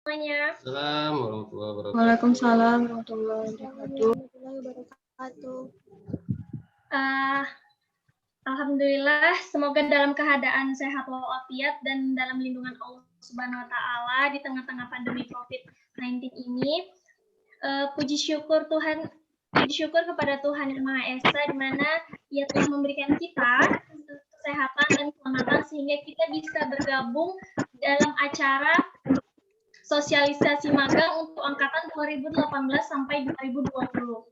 semuanya. Assalamualaikum warahmatullahi wabarakatuh. Waalaikumsalam warahmatullahi wabarakatuh. Alhamdulillah, semoga dalam keadaan sehat walafiat dan dalam lindungan Allah Subhanahu wa taala di tengah-tengah pandemi COVID-19 ini. Puji syukur kepada Tuhan Yang Maha Esa di mana Ia telah memberikan kita kesehatan dan keselamatan sehingga kita bisa bergabung dalam acara sosialisasi magang untuk angkatan 2018 sampai 2020.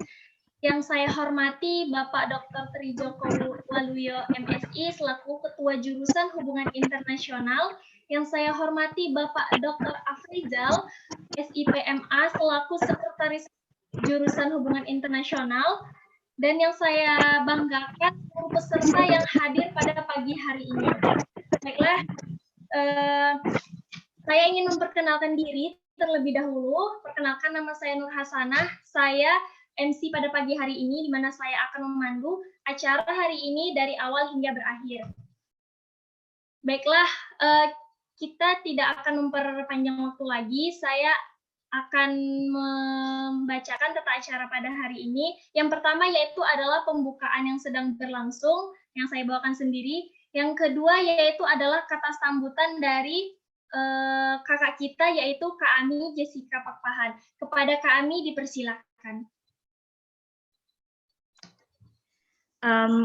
Yang saya hormati Bapak Dr. Trijoko Waluyo MSI selaku Ketua Jurusan Hubungan Internasional. Yang saya hormati Bapak Dr. Afrizal SIPMA selaku Sekretaris Jurusan Hubungan Internasional. Dan yang saya banggakan seluruh peserta yang hadir pada pagi hari ini. Baiklah, saya ingin memperkenalkan diri terlebih dahulu. Perkenalkan, nama saya Nur Hasanah. Saya MC pada pagi hari ini, di mana saya akan memandu acara hari ini dari awal hingga berakhir. Baiklah, kita tidak akan memperpanjang waktu lagi. Saya akan membacakan tata acara pada hari ini. Yang pertama yaitu adalah pembukaan yang sedang berlangsung, yang saya bawakan sendiri. Yang kedua yaitu adalah kata sambutan dari kakak kita, yaitu Kak Ami Jessica Pakpahan. Kepada Kak Ami dipersilakan.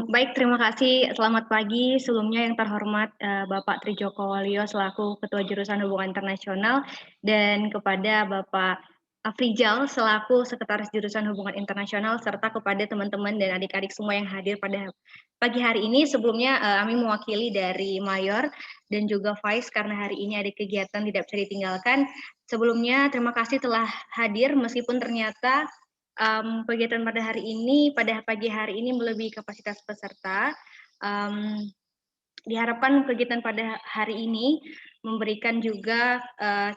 Baik, terima kasih. Selamat pagi. Sebelumnya yang terhormat Bapak Trijoko Waluyo selaku Ketua Jurusan Hubungan Internasional dan kepada Bapak Afrizal selaku Sekretaris Jurusan Hubungan Internasional serta kepada teman-teman dan adik-adik semua yang hadir pada pagi hari ini. Sebelumnya kami mewakili dari Mayor dan juga Vice karena hari ini ada kegiatan tidak bisa ditinggalkan. Sebelumnya terima kasih telah hadir meskipun ternyata kegiatan pada pagi hari ini melebihi kapasitas peserta. Diharapkan kegiatan pada hari ini memberikan juga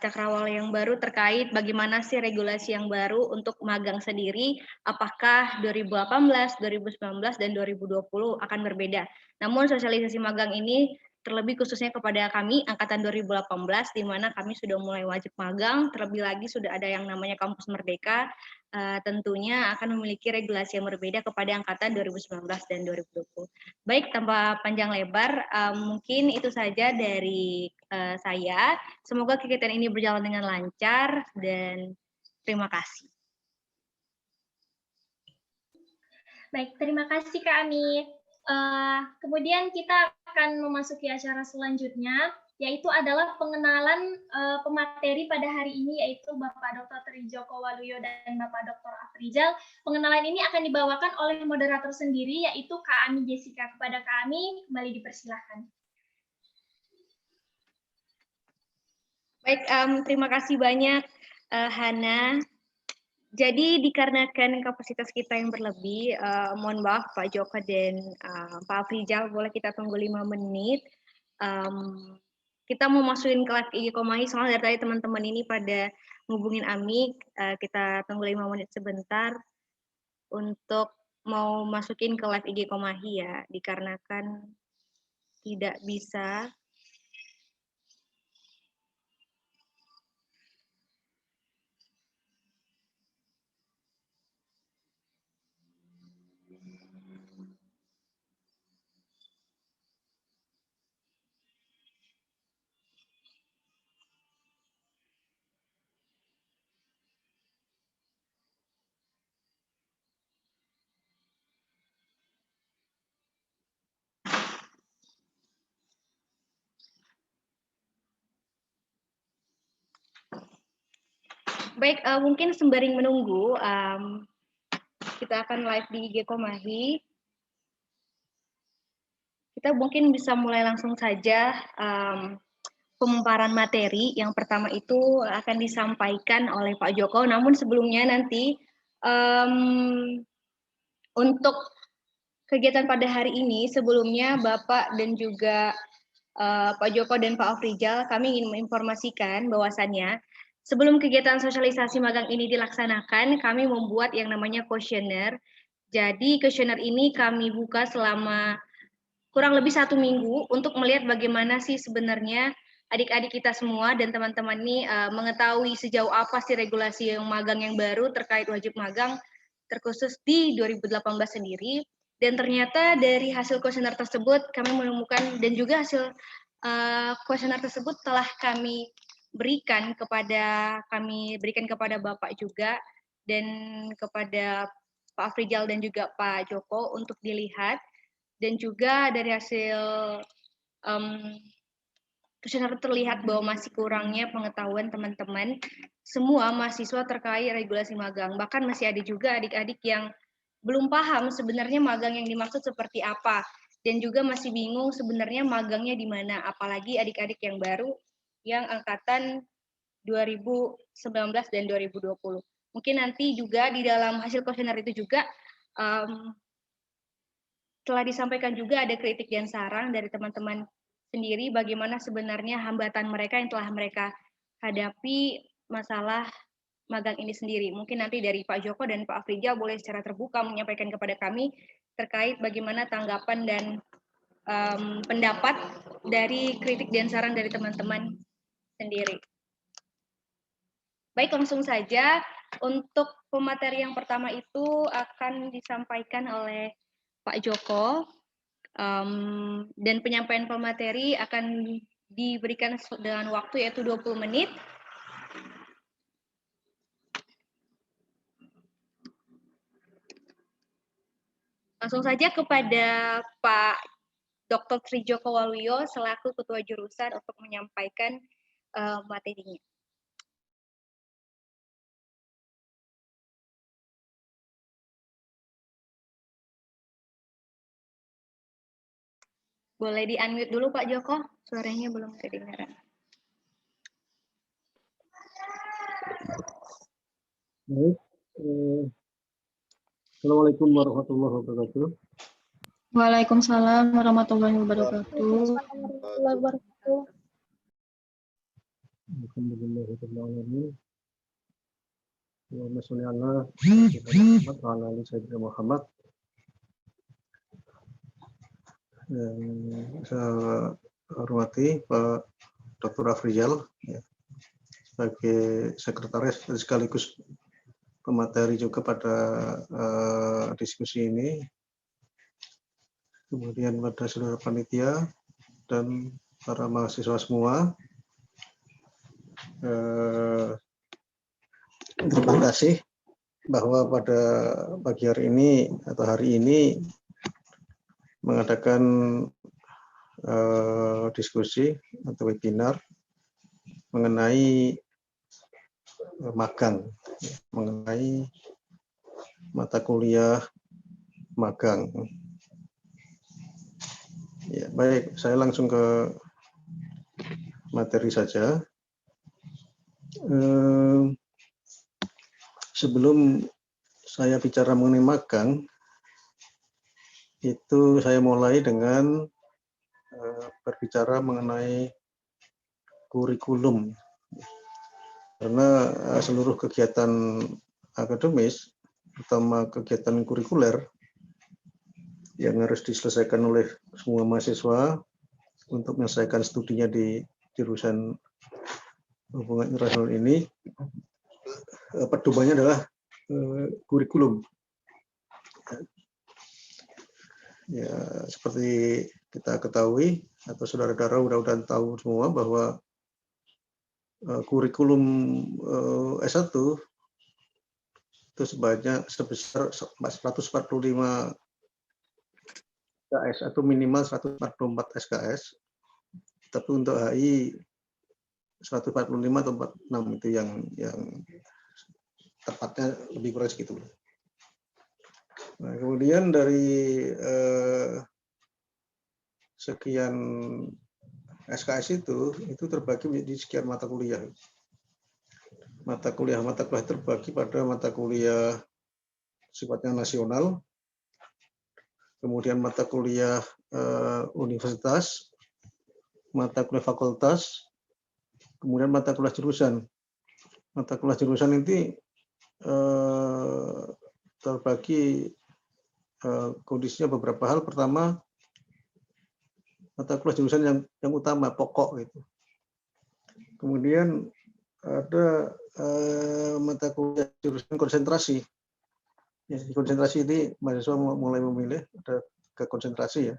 cakrawala yang baru terkait bagaimana sih regulasi yang baru untuk magang sendiri, apakah 2018, 2019, dan 2020 akan berbeda. Namun sosialisasi magang ini terlebih khususnya kepada kami angkatan 2018 di mana kami sudah mulai wajib magang, terlebih lagi sudah ada yang namanya Kampus Merdeka, tentunya akan memiliki regulasi yang berbeda kepada angkatan 2019 dan 2020. Baik, tanpa panjang lebar, mungkin itu saja dari saya. Semoga kegiatan ini berjalan dengan lancar dan terima kasih. Baik, terima kasih Kak Ami. Kemudian kita akan memasuki acara selanjutnya, yaitu adalah pengenalan pemateri pada hari ini, yaitu Bapak Dr. Trijoko Waluyo dan Bapak Dr. Afrizal. Pengenalan ini akan dibawakan oleh moderator sendiri, yaitu Kak Ami Jessica. Kepada Kak Ami, kembali dipersilahkan. Baik, terima kasih banyak Hana. Jadi dikarenakan kapasitas kita yang berlebih, mohon maaf Pak Joko dan Pak Afrizal, boleh kita tunggu 5 menit. Kita mau masukin ke live IG Komahi, soalnya dari tadi teman-teman ini pada ngubungin Ami, kita tunggu 5 menit sebentar untuk mau masukin ke live IG Komahi ya, dikarenakan tidak bisa. Baik, mungkin sembari menunggu, kita akan live di IG Komahi. Kita mungkin bisa mulai langsung saja pemaparan materi. Yang pertama itu akan disampaikan oleh Pak Joko, namun sebelumnya nanti untuk kegiatan pada hari ini, sebelumnya Bapak dan juga Pak Joko dan Pak Afrizal, kami ingin menginformasikan bahwasannya sebelum kegiatan sosialisasi magang ini dilaksanakan, kami membuat yang namanya kuesioner. Jadi kuesioner ini kami buka selama kurang lebih 1 minggu untuk melihat bagaimana sih sebenarnya adik-adik kita semua dan teman-teman ini mengetahui sejauh apa sih regulasi yang magang yang baru terkait wajib magang terkhusus di 2018 sendiri. Dan ternyata dari hasil kuesioner tersebut kami menemukan, dan juga hasil kuesioner tersebut telah kami berikan kepada Bapak juga dan kepada Pak Afrizal dan juga Pak Joko untuk dilihat. Dan juga dari hasil kuesioner terlihat bahwa masih kurangnya pengetahuan teman-teman semua mahasiswa terkait regulasi magang. Bahkan masih ada juga adik-adik yang belum paham sebenarnya magang yang dimaksud seperti apa, dan juga masih bingung sebenarnya magangnya di mana, apalagi adik-adik yang baru yang angkatan 2019 dan 2020. Mungkin nanti juga di dalam hasil kuesioner itu juga telah disampaikan juga ada kritik dan saran dari teman-teman sendiri bagaimana sebenarnya hambatan mereka yang telah mereka hadapi masalah magang ini sendiri. Mungkin nanti dari Pak Joko dan Pak Afrizal boleh secara terbuka menyampaikan kepada kami terkait bagaimana tanggapan dan pendapat dari kritik dan saran dari teman-teman sendiri. Baik, langsung saja untuk pemateri yang pertama itu akan disampaikan oleh Pak Joko, dan penyampaian pemateri akan diberikan dengan waktu yaitu 20 menit. Langsung saja kepada Pak Dr. Trijoko Waluyo selaku Ketua Jurusan untuk menyampaikan materinya. Boleh di-unmute dulu Pak Joko, suaranya belum kedengaran. Baik. Assalamualaikum warahmatullahi wabarakatuh. Waalaikumsalam warahmatullahi wabarakatuh. Alhamdulillahirrahmanirrahim. Allahumma sholli ala Muhammad wa ala ali sayyidina Muhammad. Saya hormati Pak Dr. Afrizal ya, sebagai sekretaris sekaligus pemateri juga pada diskusi ini. Kemudian pada saudara panitia dan para mahasiswa semua. Terima kasih bahwa pada pagi hari ini atau hari ini mengadakan diskusi atau webinar mengenai magang, mengenai mata kuliah magang. Ya, baik, saya langsung ke materi saja. Sebelum saya bicara mengenai magang, itu saya mulai dengan berbicara mengenai kurikulum. Karena seluruh kegiatan akademis, terutama kegiatan kurikuler, yang harus diselesaikan oleh semua mahasiswa untuk menyelesaikan studinya di jurusan hubungan internasional ini, pedomannya adalah kurikulum. Ya, seperti kita ketahui atau saudara-saudara mudah-mudahan tahu semua bahwa kurikulum S1 itu sebesar 145 SKS atau minimal 144 SKS, tapi untuk HI 145 atau 46 itu yang tepatnya lebih kurang segitu. Nah, kemudian dari sekian SKS itu terbagi menjadi sekian mata kuliah. Mata kuliah terbagi pada mata kuliah sifatnya nasional, kemudian mata kuliah universitas, mata kuliah fakultas, kemudian mata kuliah jurusan. Mata kuliah jurusan ini terbagi kondisinya beberapa hal. Pertama, mata kuliah jurusan yang utama, pokok gitu. Kemudian ada mata kuliah jurusan konsentrasi. Ya, di konsentrasi ini mahasiswa mulai memilih ada ke konsentrasi ya.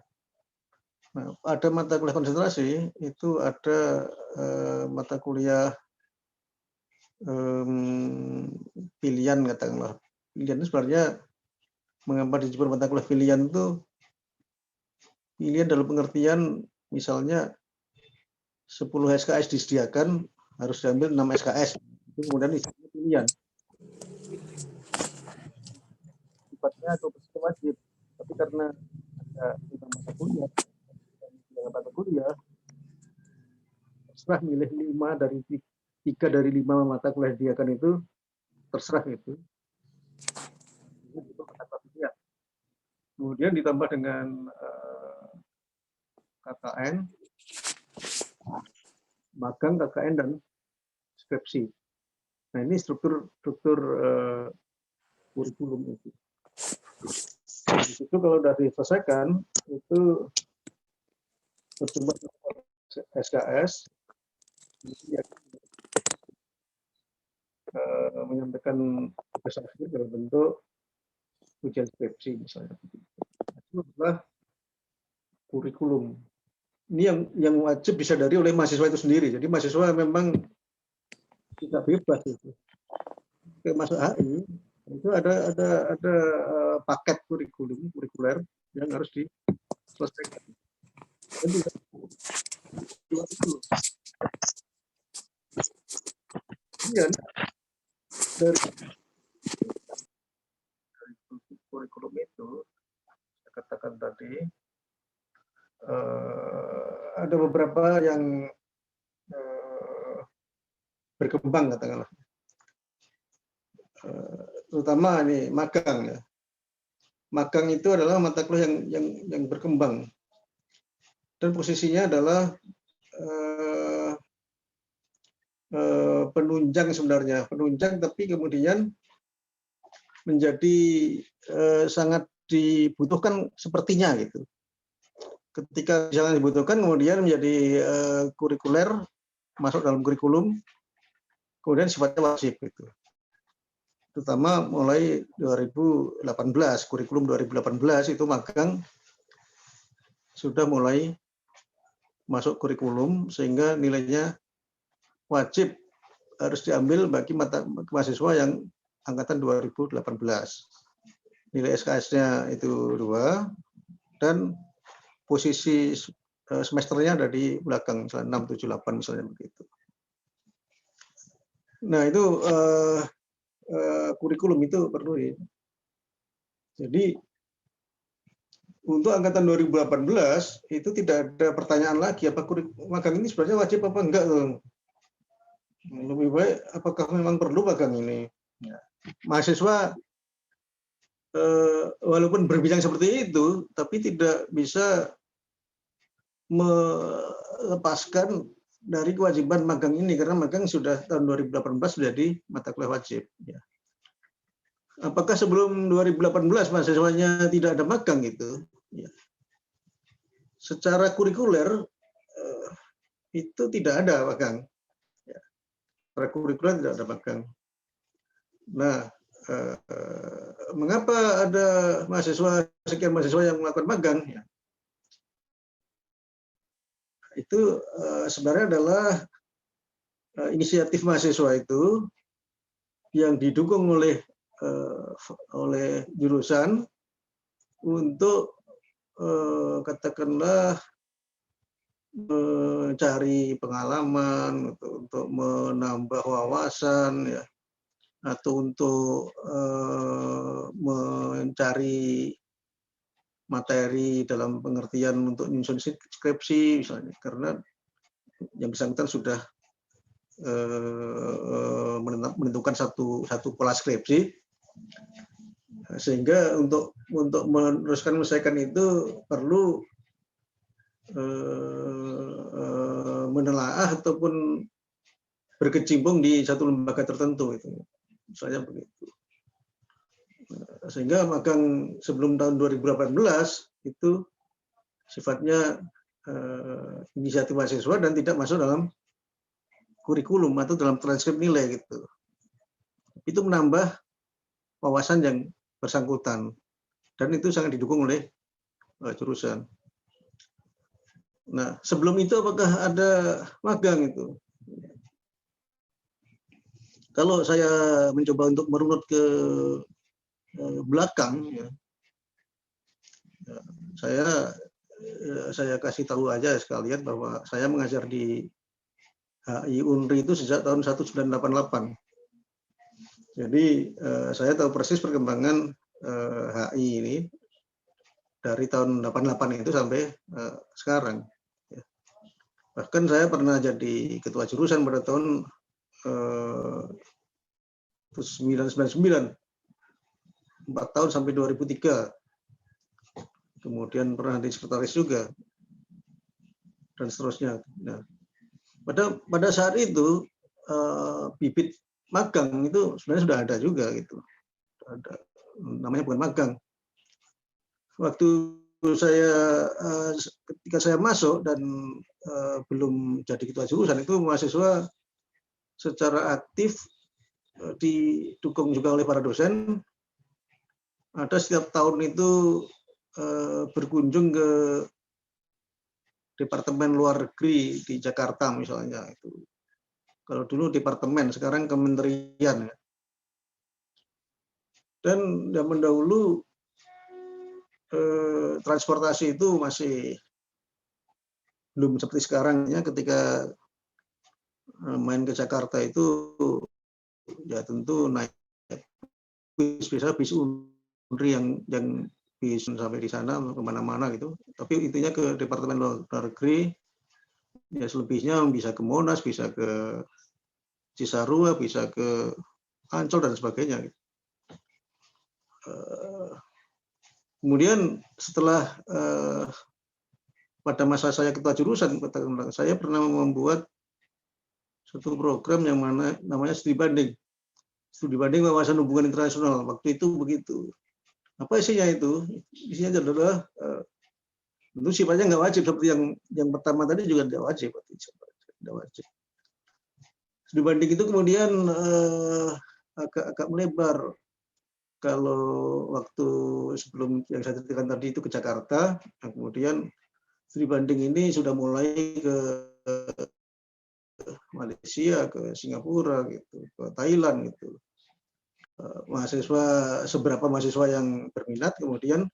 Nah, ada mata kuliah konsentrasi itu ada mata kuliah pilihan katakanlah. Pilihan itu sebenarnya mengapa disebut mata kuliah pilihan itu pilihan dalam pengertian misalnya 10 SKS disediakan harus diambil 6 SKS. Itu kemudian isinya pilihan. Sifatnya atau bersifat wajib. Tapi karena ada 5 mata kuliah, dan 3 mata kuliah, terserah milih 3 dari 5 mata kuliah disediakan itu terserah itu. Itu mata pilihan. Kemudian ditambah dengan KKN, magang, KKN, dan skripsi. Nah, ini struktur kurikulum itu. Di situ kalau sudah diselesaikan, itu berjumlah SKS, menyampaikan tugas akhir dalam bentuk ujian skripsi misalnya. Itu adalah kurikulum. Ini yang wajib disadari oleh mahasiswa itu sendiri. Jadi mahasiswa memang tidak bebas itu. Kayak masuk HI itu ada paket kurikuler yang harus diselesaikan. Kemudian dari kurikulum itu saya katakan tadi ada beberapa yang berkembang katakanlah. Terutama ini magang ya. Magang itu adalah mata kuliah yang berkembang dan posisinya adalah penunjang sebenarnya, penunjang tapi kemudian menjadi sangat dibutuhkan sepertinya gitu. Ketika misalnya dibutuhkan kemudian menjadi kurikuler, masuk dalam kurikulum, kemudian sifatnya wajib gitu. Terutama mulai 2018, kurikulum 2018 itu magang sudah mulai masuk kurikulum sehingga nilainya wajib harus diambil bagi mahasiswa yang angkatan 2018. Nilai SKS-nya itu 2 dan posisi semesternya ada di belakang, misalnya 6, 7, 8 misalnya begitu. Nah itu kurikulum itu perlu ya. Jadi untuk angkatan 2018 itu tidak ada pertanyaan lagi apa magang ini sebenarnya wajib apa enggak tuh. Lebih baik apakah memang perlu magang ini. Ya. Mahasiswa walaupun berbincang seperti itu tapi tidak bisa melepaskan dari kewajiban magang ini karena magang sudah tahun 2018 sudah di mata kuliah wajib. Ya. Apakah sebelum 2018 mahasiswanya tidak ada magang gitu? Ya. Secara kurikuler itu tidak ada magang. Ya. Secara kurikuler tidak ada magang. Nah, mengapa ada sekian mahasiswa yang melakukan magang? Ya. Itu sebenarnya adalah inisiatif mahasiswa itu yang didukung oleh jurusan untuk katakanlah mencari pengalaman, untuk menambah wawasan, ya, atau untuk mencari materi dalam pengertian untuk menyusun skripsi misalnya, karena yang bersangkutan sudah menentukan satu pola skripsi, sehingga untuk menyelesaikan itu perlu menelaah ataupun berkecimpung di satu lembaga tertentu itu, misalnya begitu. Sehingga magang sebelum tahun 2018 itu sifatnya inisiatif mahasiswa dan tidak masuk dalam kurikulum atau dalam transkrip nilai gitu. Itu menambah wawasan yang bersangkutan dan itu sangat didukung oleh jurusan. Nah, sebelum itu apakah ada magang itu? Kalau saya mencoba untuk merunut ke belakang, ya, saya kasih tahu aja sekalian bahwa saya mengajar di HI Unri itu sejak tahun 1988. Jadi saya tahu persis perkembangan HI ini dari tahun 88 itu sampai sekarang. Bahkan saya pernah jadi ketua jurusan pada tahun 1999, 4 tahun sampai 2003. Kemudian pernah jadi sekretaris juga, dan seterusnya. Nah, pada saat itu bibit magang itu sebenarnya sudah ada juga gitu. Ada, namanya bukan magang. Waktu ketika saya masuk dan belum jadi ketua jurusan itu mahasiswa secara aktif didukung juga oleh para dosen. Ada setiap tahun itu berkunjung ke departemen luar negeri di Jakarta misalnya itu. Kalau dulu departemen, sekarang kementerian. Dan zaman dahulu transportasi itu masih belum seperti sekarang ya, ketika main ke Jakarta itu ya tentu naik bis, bisa bis Unri yang bis sampai di sana kemana-mana gitu. Tapi intinya ke departemen luar negeri, ya selebihnya bisa ke Monas, bisa ke Cisarua, bisa ke Ancol dan sebagainya. Kemudian setelah pada masa saya ketua jurusan, saya pernah membuat satu program yang namanya studi banding wawasan hubungan internasional. Waktu itu begitu. Apa isinya itu? Isinya adalah tentu sifatnya nggak wajib seperti yang pertama tadi juga tidak wajib. Studi banding itu kemudian agak melebar. Kalau waktu sebelum yang saya ceritakan tadi itu ke Jakarta, nah kemudian studi banding ini sudah mulai ke Malaysia, ke Singapura, gitu, ke Thailand, gitu. Seberapa mahasiswa yang berminat kemudian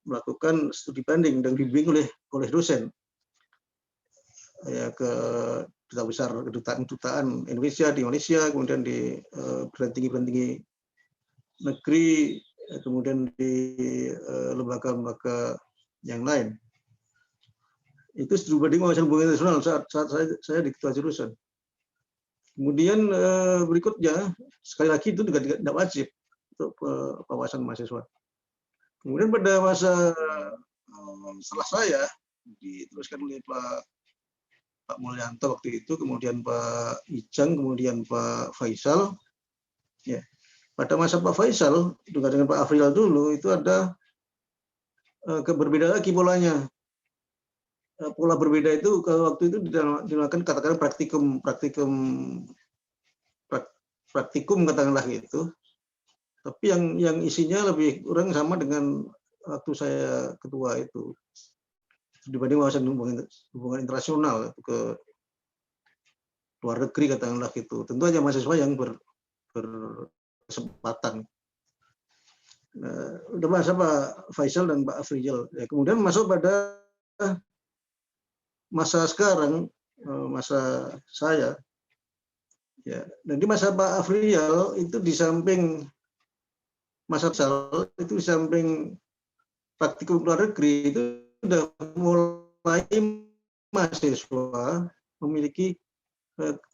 melakukan studi banding dan dibimbing oleh dosen ya ke duta besar kedutaan Indonesia di Malaysia, kemudian di perguruan-tinggi negeri, kemudian di lembaga-lembaga yang lain. Itu studi banding wawasan hubungan internasional saat saya di ketua jurusan. Kemudian berikutnya, sekali lagi itu juga tidak wajib untuk wawasan mahasiswa. Kemudian pada masa setelah saya diteruskan oleh Pak Mulyanto waktu itu, kemudian Pak Ijang, kemudian Pak Faisal. Ya. Pada masa Pak Faisal, juga dengan Pak Afril dulu, itu ada berbeda lagi polanya. Pola berbeda itu kalau waktu itu dilakukan katakanlah praktikum katakanlah gitu. Tapi yang isinya lebih kurang sama dengan waktu saya ketua itu. Dibanding wawasan hubungan internasional ke luar negeri katakanlah gitu. Tentu aja mahasiswa yang berkesempatan. Udah masa Pak Faisal dan Pak Afrizal. Ya, kemudian masuk pada masa sekarang, masa saya. Ya, dan di masa Pak Afrizal itu di samping masa itu di samping praktikum luar negeri itu sudah mulai mahasiswa memiliki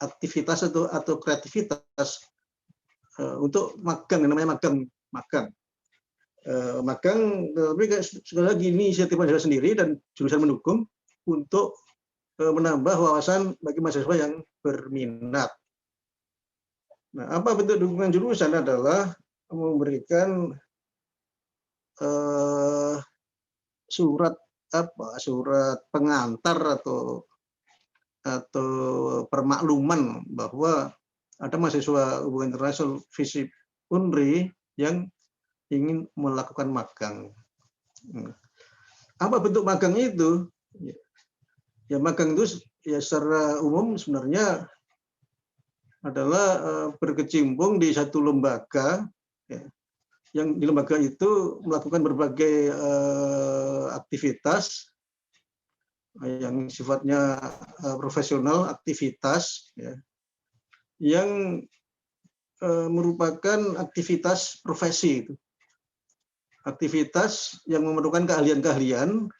aktivitas atau kreativitas untuk magang, namanya magang. Tapi sekali lagi ini inisiatif mahasiswa sendiri dan jurusan mendukung untuk menambah wawasan bagi mahasiswa yang berminat. Nah, apa bentuk dukungan jurusan adalah memberikan surat pengantar atau permakluman bahwa ada mahasiswa hubungan internasional FISIP UNRI yang ingin melakukan magang. Apa bentuk magang itu? Ya magang itu ya secara umum sebenarnya adalah berkecimpung di satu lembaga, ya, yang di lembaga itu melakukan berbagai aktivitas yang sifatnya profesional, aktivitas ya, yang merupakan aktivitas profesi itu. Aktivitas yang memerlukan keahlian-keahlian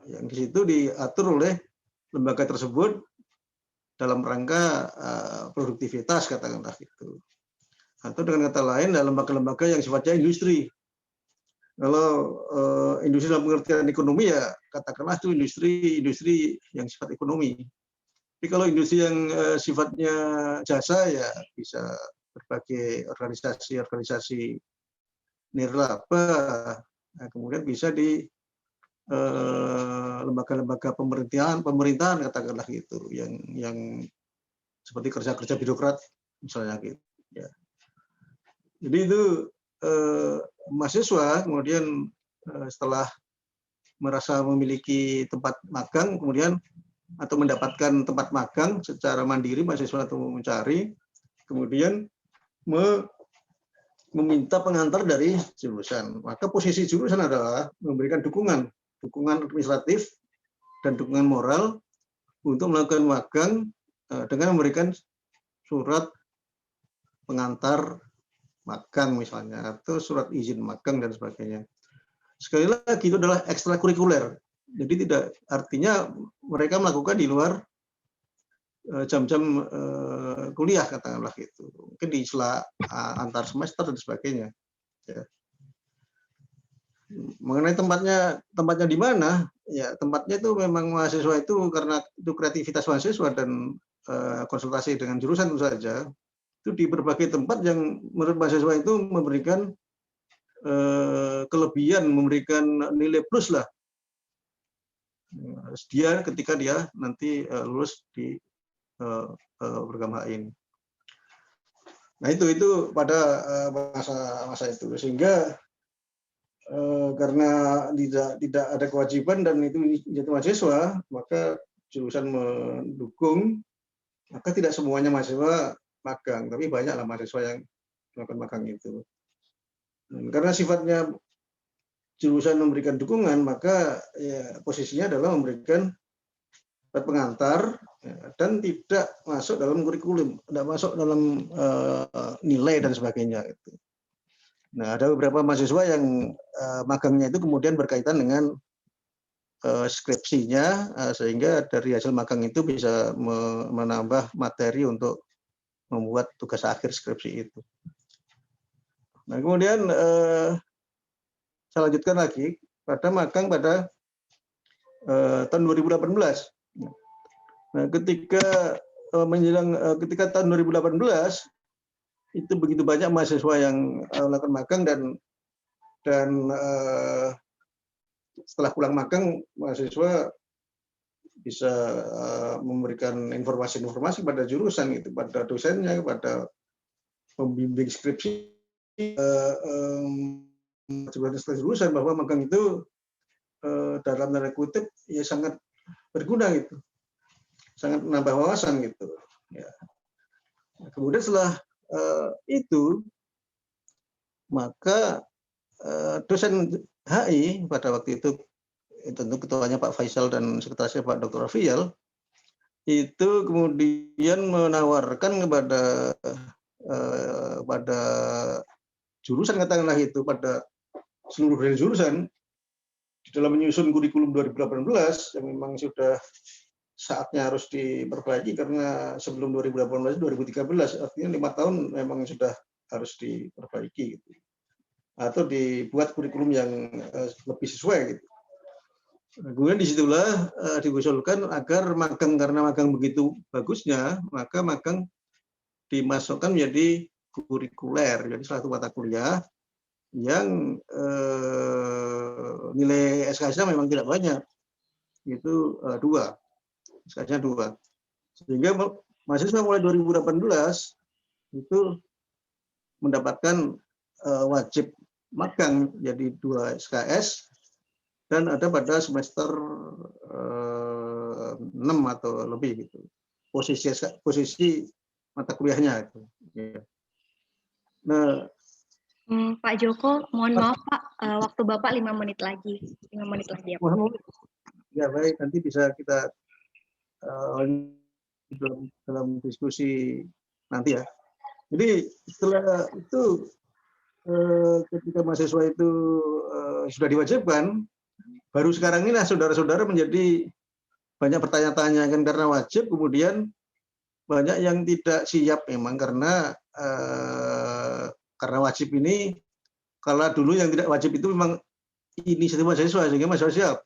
yang di situ diatur oleh lembaga tersebut dalam rangka produktivitas, katakanlah itu. Atau dengan kata lain, dalam lembaga-lembaga yang sifatnya industri. Kalau industri dalam pengertian ekonomi ya katakanlah itu industri yang sifat ekonomi. Tapi kalau industri yang sifatnya jasa ya bisa berbagai organisasi nirlaba, nah, kemudian bisa di lembaga-lembaga pemerintahan katakanlah gitu, yang seperti kerja-kerja birokrat misalnya gitu. Ya. Jadi itu mahasiswa kemudian setelah merasa memiliki tempat magang kemudian atau mendapatkan tempat magang secara mandiri, mahasiswa atau mencari, kemudian meminta pengantar dari jurusan. Maka posisi jurusan adalah memberikan dukungan administratif dan dukungan moral untuk melakukan magang dengan memberikan surat pengantar magang misalnya, atau surat izin magang dan sebagainya. Sekali lagi itu adalah ekstrakurikuler. Jadi tidak artinya mereka melakukan di luar jam-jam kuliah katakanlah gitu. Mungkin di sela antar semester dan sebagainya. Ya. Mengenai tempatnya di mana? Ya tempatnya itu memang mahasiswa itu karena itu kreativitas mahasiswa dan konsultasi dengan jurusan itu saja. Itu di berbagai tempat yang menurut mahasiswa itu memberikan kelebihan, memberikan nilai plus lah dia ketika dia nanti lulus di program HI ini. Nah itu pada masa itu, sehingga karena tidak ada kewajiban dan itu menjadi mahasiswa, maka jurusan mendukung, maka tidak semuanya mahasiswa magang, tapi banyaklah mahasiswa yang melakukan magang itu. Dan karena sifatnya jurusan memberikan dukungan, maka ya, posisinya adalah memberikan pengantar ya, dan tidak masuk dalam kurikulum, tidak masuk dalam nilai dan sebagainya. Gitu. Nah, ada beberapa mahasiswa yang magangnya itu kemudian berkaitan dengan skripsinya, sehingga dari hasil magang itu bisa menambah materi untuk membuat tugas akhir skripsi itu. Nah, kemudian saya lanjutkan lagi pada magang pada tahun 2018. Nah, ketika ketika tahun 2018 itu begitu banyak mahasiswa yang melakukan magang dan setelah pulang magang mahasiswa bisa memberikan informasi-informasi pada jurusan itu, pada dosennya, kepada pembimbing skripsi, jurusan bahwa magang itu dalam tanda kutip ya sangat berguna gitu, sangat menambah wawasan gitu. Ya. Kemudian setelah itu maka dosen HI pada waktu itu tentu ketuanya Pak Faisal dan sekretarisnya Pak Dr. Rafiel itu kemudian menawarkan pada jurusan katakanlah itu pada seluruh dari jurusan di dalam menyusun kurikulum 2018 yang memang sudah saatnya harus diperbaiki karena sebelum 2018 2013 artinya 5 tahun memang sudah harus diperbaiki gitu. Atau dibuat kurikulum yang lebih sesuai gitu. Kemudian disitulah diusulkan agar magang, karena magang begitu bagusnya maka magang dimasukkan menjadi kurikuler, jadi suatu mata kuliah yang nilai SKS-nya memang tidak banyak, itu 2, SKS-nya 2. Sehingga mahasiswa mulai 2018 itu mendapatkan wajib magang jadi 2 SKS dan ada pada semester 6 atau lebih gitu. Posisi mata kuliahnya itu. Ya. Nah, Pak Joko, mohon maaf Pak, waktu Bapak 5 menit lagi. 5 menit lagi ya Pak. Ya baik, nanti bisa kita dalam diskusi nanti ya. Jadi setelah itu ketika mahasiswa itu sudah diwajibkan, baru sekarang ini saudara-saudara menjadi banyak bertanya-tanya kan, karena wajib, kemudian banyak yang tidak siap memang karena wajib ini, kalau dulu yang tidak wajib itu memang inisiatif mahasiswa sehingga mahasiswa siap.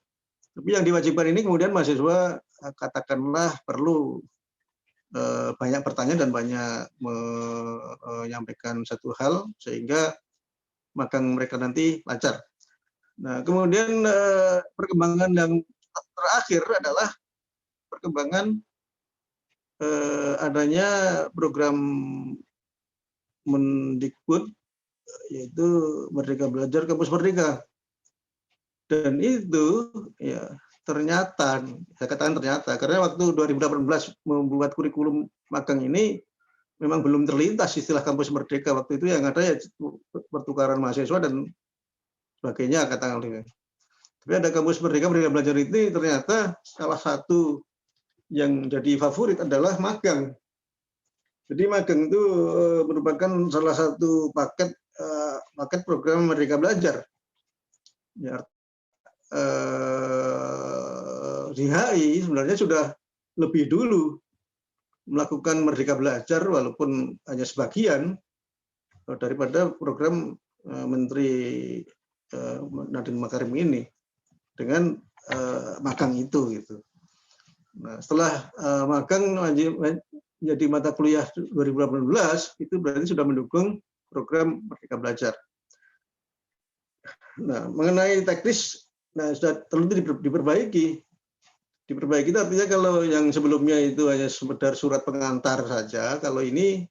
Tapi yang diwajibkan ini kemudian mahasiswa katakanlah perlu banyak bertanya dan banyak menyampaikan satu hal sehingga magang mereka nanti lancar. Nah, kemudian perkembangan yang terakhir adalah perkembangan adanya program Mendikbud, yaitu Merdeka Belajar Kampus Merdeka. Dan itu ya ternyata, saya katakan ternyata, karena waktu 2018 membuat kurikulum magang ini memang belum terlintas istilah kampus merdeka. Waktu itu yang ada ya pertukaran mahasiswa dan sebagainya, katakan. Tapi ada kampus merdeka belajar ini ternyata salah satu yang jadi favorit adalah magang. Jadi magang itu merupakan salah satu paket program Merdeka Belajar. Ya, di HI sebenarnya sudah lebih dulu melakukan Merdeka Belajar walaupun hanya sebagian daripada program Menteri Nadiem Makarim ini dengan magang itu gitu. Nah, setelah magang menjadi mata kuliah 2018 itu berarti sudah mendukung program Merdeka Belajar. Nah, mengenai teknis, nah sudah tentu diperbaiki. Diperbaiki itu artinya kalau yang sebelumnya itu hanya sekedar surat pengantar saja, kalau ini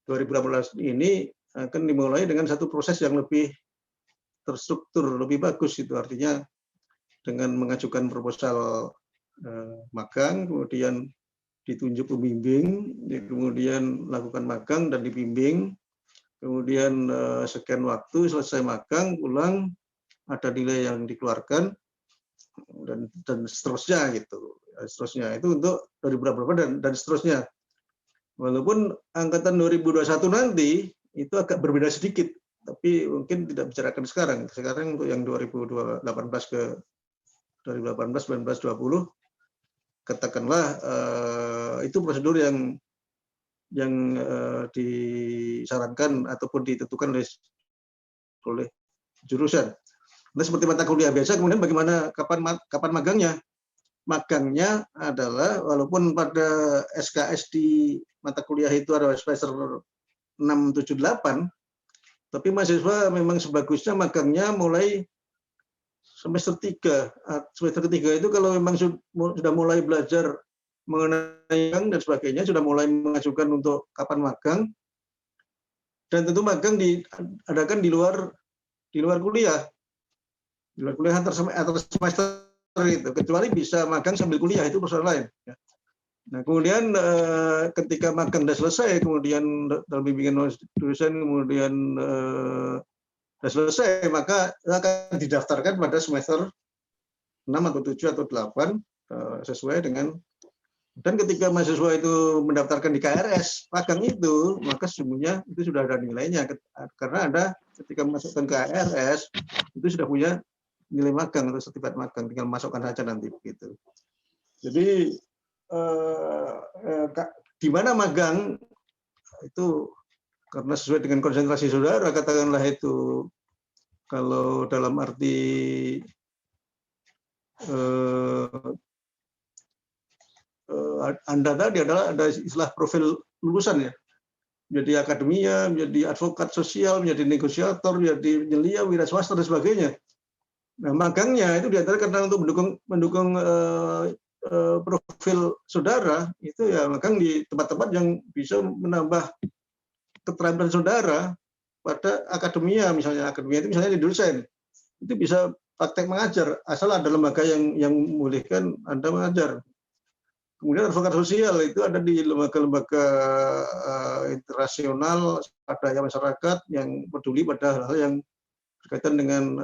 2018 ini akan dimulai dengan satu proses yang lebih terstruktur, lebih bagus itu, artinya dengan mengajukan proposal magang, kemudian ditunjuk pembimbing, kemudian lakukan magang dan dibimbing, kemudian sekian waktu selesai magang, pulang, ada nilai yang dikeluarkan, dan seterusnya gitu. Seterusnya itu untuk 2018 dan seterusnya. Walaupun angkatan 2021 nanti itu agak berbeda sedikit, tapi mungkin tidak bicarakan sekarang. Sekarang untuk yang 2018 ke 2018, 19, 20, katakanlah itu prosedur yang disarankan ataupun ditentukan oleh jurusan. Nah, seperti mata kuliah biasa, kemudian bagaimana kapan magangnya? Magangnya adalah walaupun pada SKS di mata kuliah itu ada semester 6, 7, 8, tapi mahasiswa memang sebagusnya magangnya mulai semester 3. Semester ketiga itu kalau memang sudah mulai belajar mengenai magang dan sebagainya, sudah mulai mengajukan untuk kapan magang, dan tentu magang diadakan di luar kuliah. Di luar kuliah antar semester itu, kecuali bisa magang sambil kuliah, itu persoalan lain. Nah, kemudian ketika magang sudah selesai, kemudian dalam bimbingan dosen, kemudian sudah selesai, maka akan didaftarkan pada semester 6 atau 7 atau 8 sesuai dengan, dan ketika mahasiswa itu mendaftarkan di KRS magang itu, maka sesungguhnya itu sudah ada nilainya, karena ada ketika masukkan ke KRS itu sudah punya nilai magang atau sertifikat magang, tinggal masukkan saja nanti begitu. Jadi di mana magang itu karena sesuai dengan konsentrasi saudara, katakanlah itu kalau dalam arti Anda tadi adalah ada istilah profil lulusan ya, menjadi akademia, menjadi advokat sosial, menjadi negosiator, menjadi penyelia, wira swasta dan sebagainya. Nah, magangnya itu diantara karena untuk mendukung profil saudara itu ya magang di tempat-tempat yang bisa menambah keterampilan saudara pada akademia, misalnya akademia itu misalnya di dosen itu bisa praktek mengajar asal ada lembaga yang membolehkan Anda mengajar. Kemudian advokat sosial itu ada di lembaga-lembaga internasional, ada yang masyarakat yang peduli pada hal-hal yang berkaitan dengan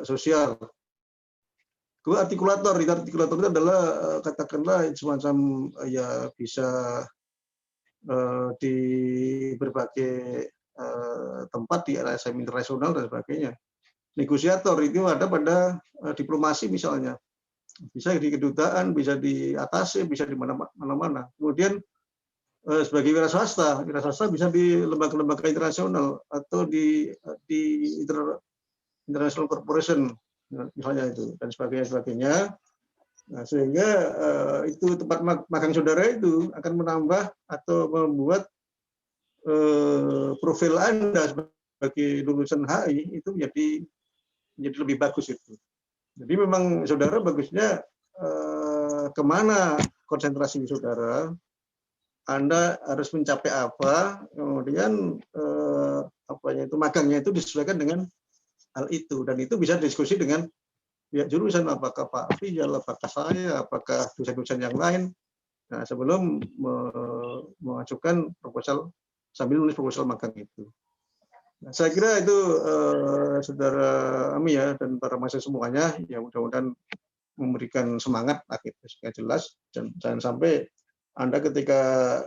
sosial. Kedua artikulator itu adalah katakanlah semacam ya bisa di berbagai tempat di LSM internasional dan sebagainya. Negosiator itu ada pada diplomasi misalnya, bisa di kedutaan, bisa di atase, bisa di mana-mana. Kemudian sebagai wira swasta bisa di lembaga-lembaga internasional atau di international corporation misalnya itu dan sebagainya. Nah, sehingga itu tempat magang saudara itu akan menambah atau membuat profil Anda sebagai lulusan HI itu menjadi lebih bagus itu. Jadi memang saudara bagusnya kemana konsentrasi saudara, Anda harus mencapai apa, kemudian magangnya itu disesuaikan dengan hal itu, dan itu bisa diskusi dengan pihak jurusan, apakah Pak Afrizal, apakah saya, apakah dosen-dosen yang lain. Nah, sebelum mengajukan proposal sambil menulis proposal magang itu. Nah, saya kira itu saudara Ami ya dan para mahasiswa semuanya ya mudah-mudahan memberikan semangat akhirnya supaya jelas dan jangan sampai Anda ketika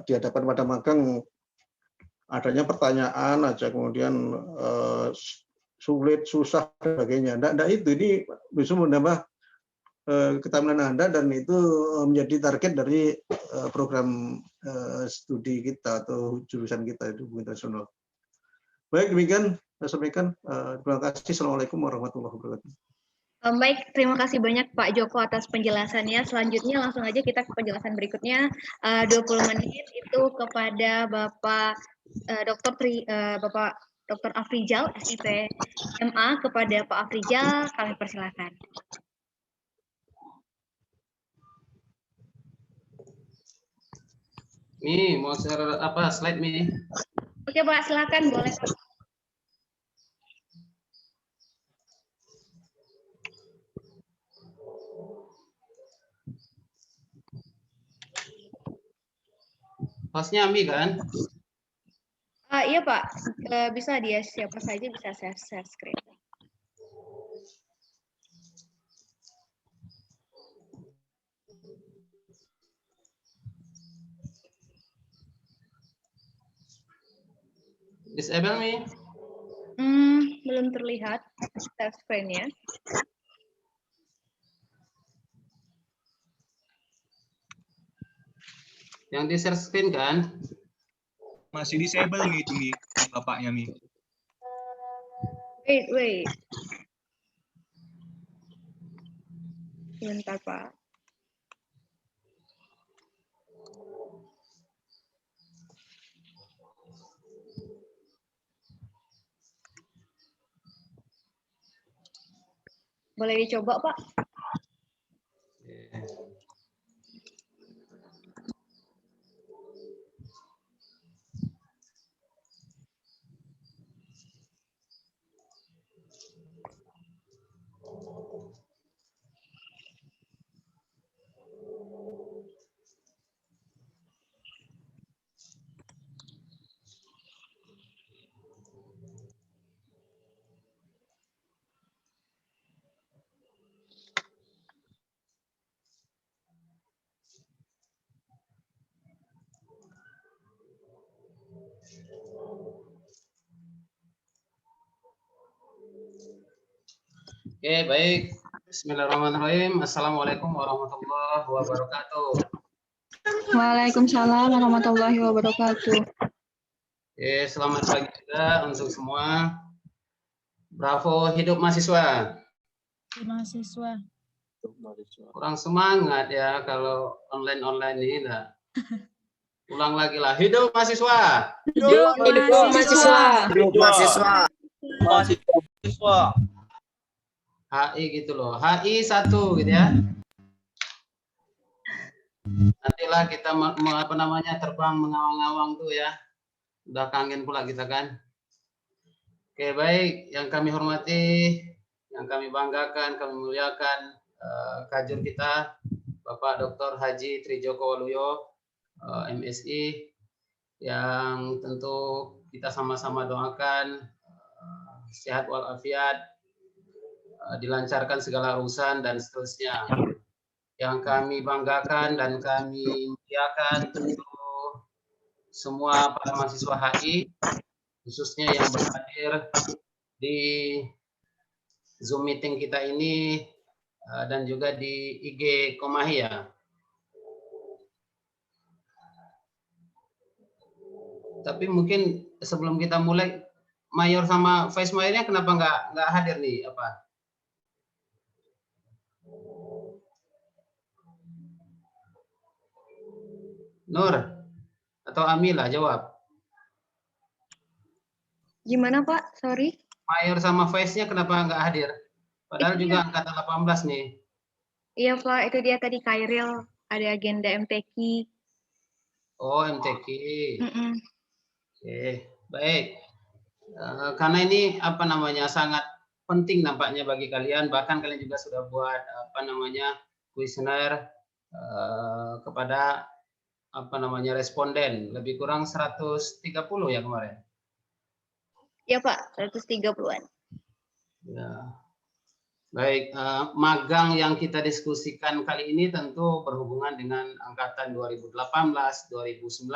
di hadapan pada magang adanya pertanyaan aja kemudian sulit, susah, dan sebagainya. Tidak itu, ini bisa menambah keterampilan Anda dan itu menjadi target dari program studi kita atau jurusan kita itu hubungan internasional. Baik, demikian saya sampaikan. Terima kasih. Assalamualaikum warahmatullahi wabarakatuh. Baik, terima kasih banyak Pak Joko atas penjelasannya. Selanjutnya langsung aja kita ke penjelasan berikutnya. 20 menit itu kepada Bapak Dr. Afrizal, SIP MA. Kepada Pak Afrizal, kami persilakan. Mi, mau share apa slide Mi? Oke Pak, silakan boleh. Hostnya Mi kan? Iya Pak, bisa dia siapa saja bisa share screen. Disable Mi? Belum terlihat share screen-nya. Yang di share screen kan? Masih disable Mi itu Mi, bapaknya Mi. Wait. Sebentar Pak. Boleh dicoba Pak? Oke, baik. Bismillahirrahmanirrahim. Assalamualaikum warahmatullahi wabarakatuh. Waalaikumsalam warahmatullahi wabarakatuh. Oke, selamat pagi juga untuk semua. Bravo, hidup mahasiswa. Mahasiswa. Kurang semangat ya kalau online ini. Enggak. Ulang lagi lah. Hidup mahasiswa. Hidup mahasiswa. Hidup mahasiswa. Mahasiswa. HI gitu loh. HI 1 gitu ya. Nantilah kita apa namanya terbang mengawang-awang tuh ya. Udah kangen pula kita kan. Oke, baik. Yang kami hormati, yang kami banggakan, kami muliakan kajur kita, Bapak Dr. Haji Trijoko Waluyo, MSI, yang tentu kita sama-sama doakan sehat walafiat, dilancarkan segala urusan dan seterusnya. Yang kami banggakan dan kami muliakan tentu semua para mahasiswa HI, khususnya yang berhadir di Zoom meeting kita ini dan juga di IG Komahi ya. Tapi mungkin sebelum kita mulai, Mayor sama Vice Mayornya kenapa nggak hadir nih? Apa? Nur atau Amila jawab. Gimana Pak? Sorry. Mayor sama Vice-nya kenapa nggak hadir? Padahal juga angkatan 18 nih. Iya Pak, itu dia tadi Kairil, ada agenda MTQ. Oh, MTQ. Oke, baik. Karena ini apa namanya sangat penting nampaknya bagi kalian, bahkan kalian juga sudah buat apa namanya kuesioner kepada apa namanya responden, lebih kurang 130 ya kemarin. Iya Pak, 130-an. Ya. Baik, magang yang kita diskusikan kali ini tentu berhubungan dengan angkatan 2018, 2019,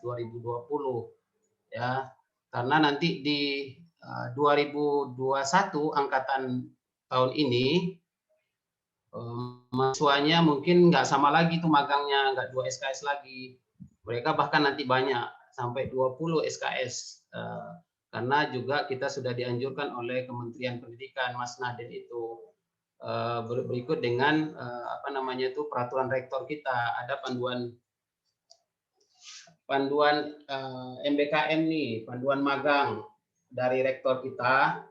2020 ya. Karena nanti di 2021 angkatan tahun ini mahasiswanya mungkin nggak sama lagi tuh magangnya, nggak 2 SKS lagi. Mereka bahkan nanti banyak sampai 20 SKS. Karena juga kita sudah dianjurkan oleh Kementerian Pendidikan, Mas Naden itu berikut dengan apa namanya itu peraturan rektor kita, ada panduan MBKM nih, panduan magang dari rektor kita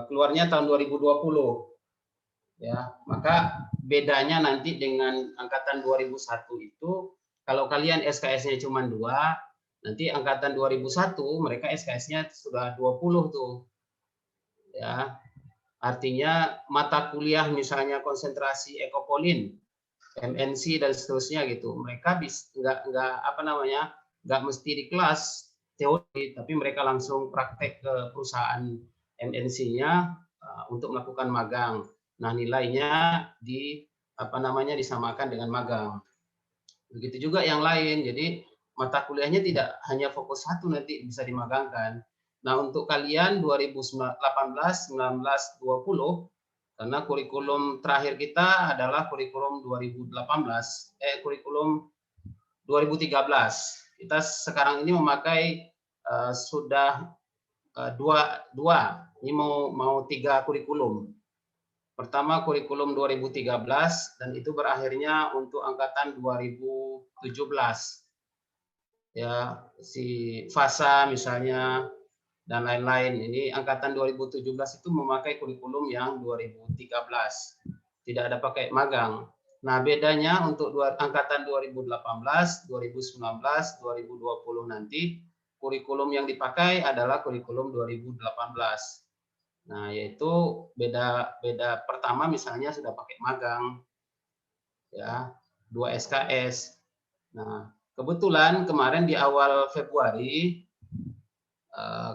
keluarnya tahun 2020 ya. Maka bedanya nanti dengan angkatan 2001 itu kalau kalian SKS-nya cuma 2, nanti angkatan 2001 mereka SKS-nya sudah 20 tuh. Ya. Artinya mata kuliah misalnya konsentrasi ekopolin, MNC dan seterusnya gitu. Mereka nggak apa namanya? Nggak mesti di kelas teori, tapi mereka langsung praktek ke perusahaan MNC-nya untuk melakukan magang. Nah, nilainya apa namanya disamakan dengan magang. Begitu juga yang lain. Jadi mata kuliahnya tidak hanya fokus satu nanti bisa dimagangkan. Nah, untuk kalian 2018, 19, 20 karena kurikulum terakhir kita adalah kurikulum 2018, kurikulum 2013. Kita sekarang ini memakai sudah dua, ini mau 3 kurikulum. Pertama kurikulum 2013 dan itu berakhirnya untuk angkatan 2017. Ya, si FASA misalnya dan lain-lain. Ini angkatan 2017 itu memakai kurikulum yang 2013. Tidak ada pakai magang. Nah, bedanya untuk angkatan 2018, 2019, 2020 nanti kurikulum yang dipakai adalah kurikulum 2018. Nah, yaitu beda pertama misalnya sudah pakai magang. Ya, 2 SKS. Nah, kebetulan kemarin di awal Februari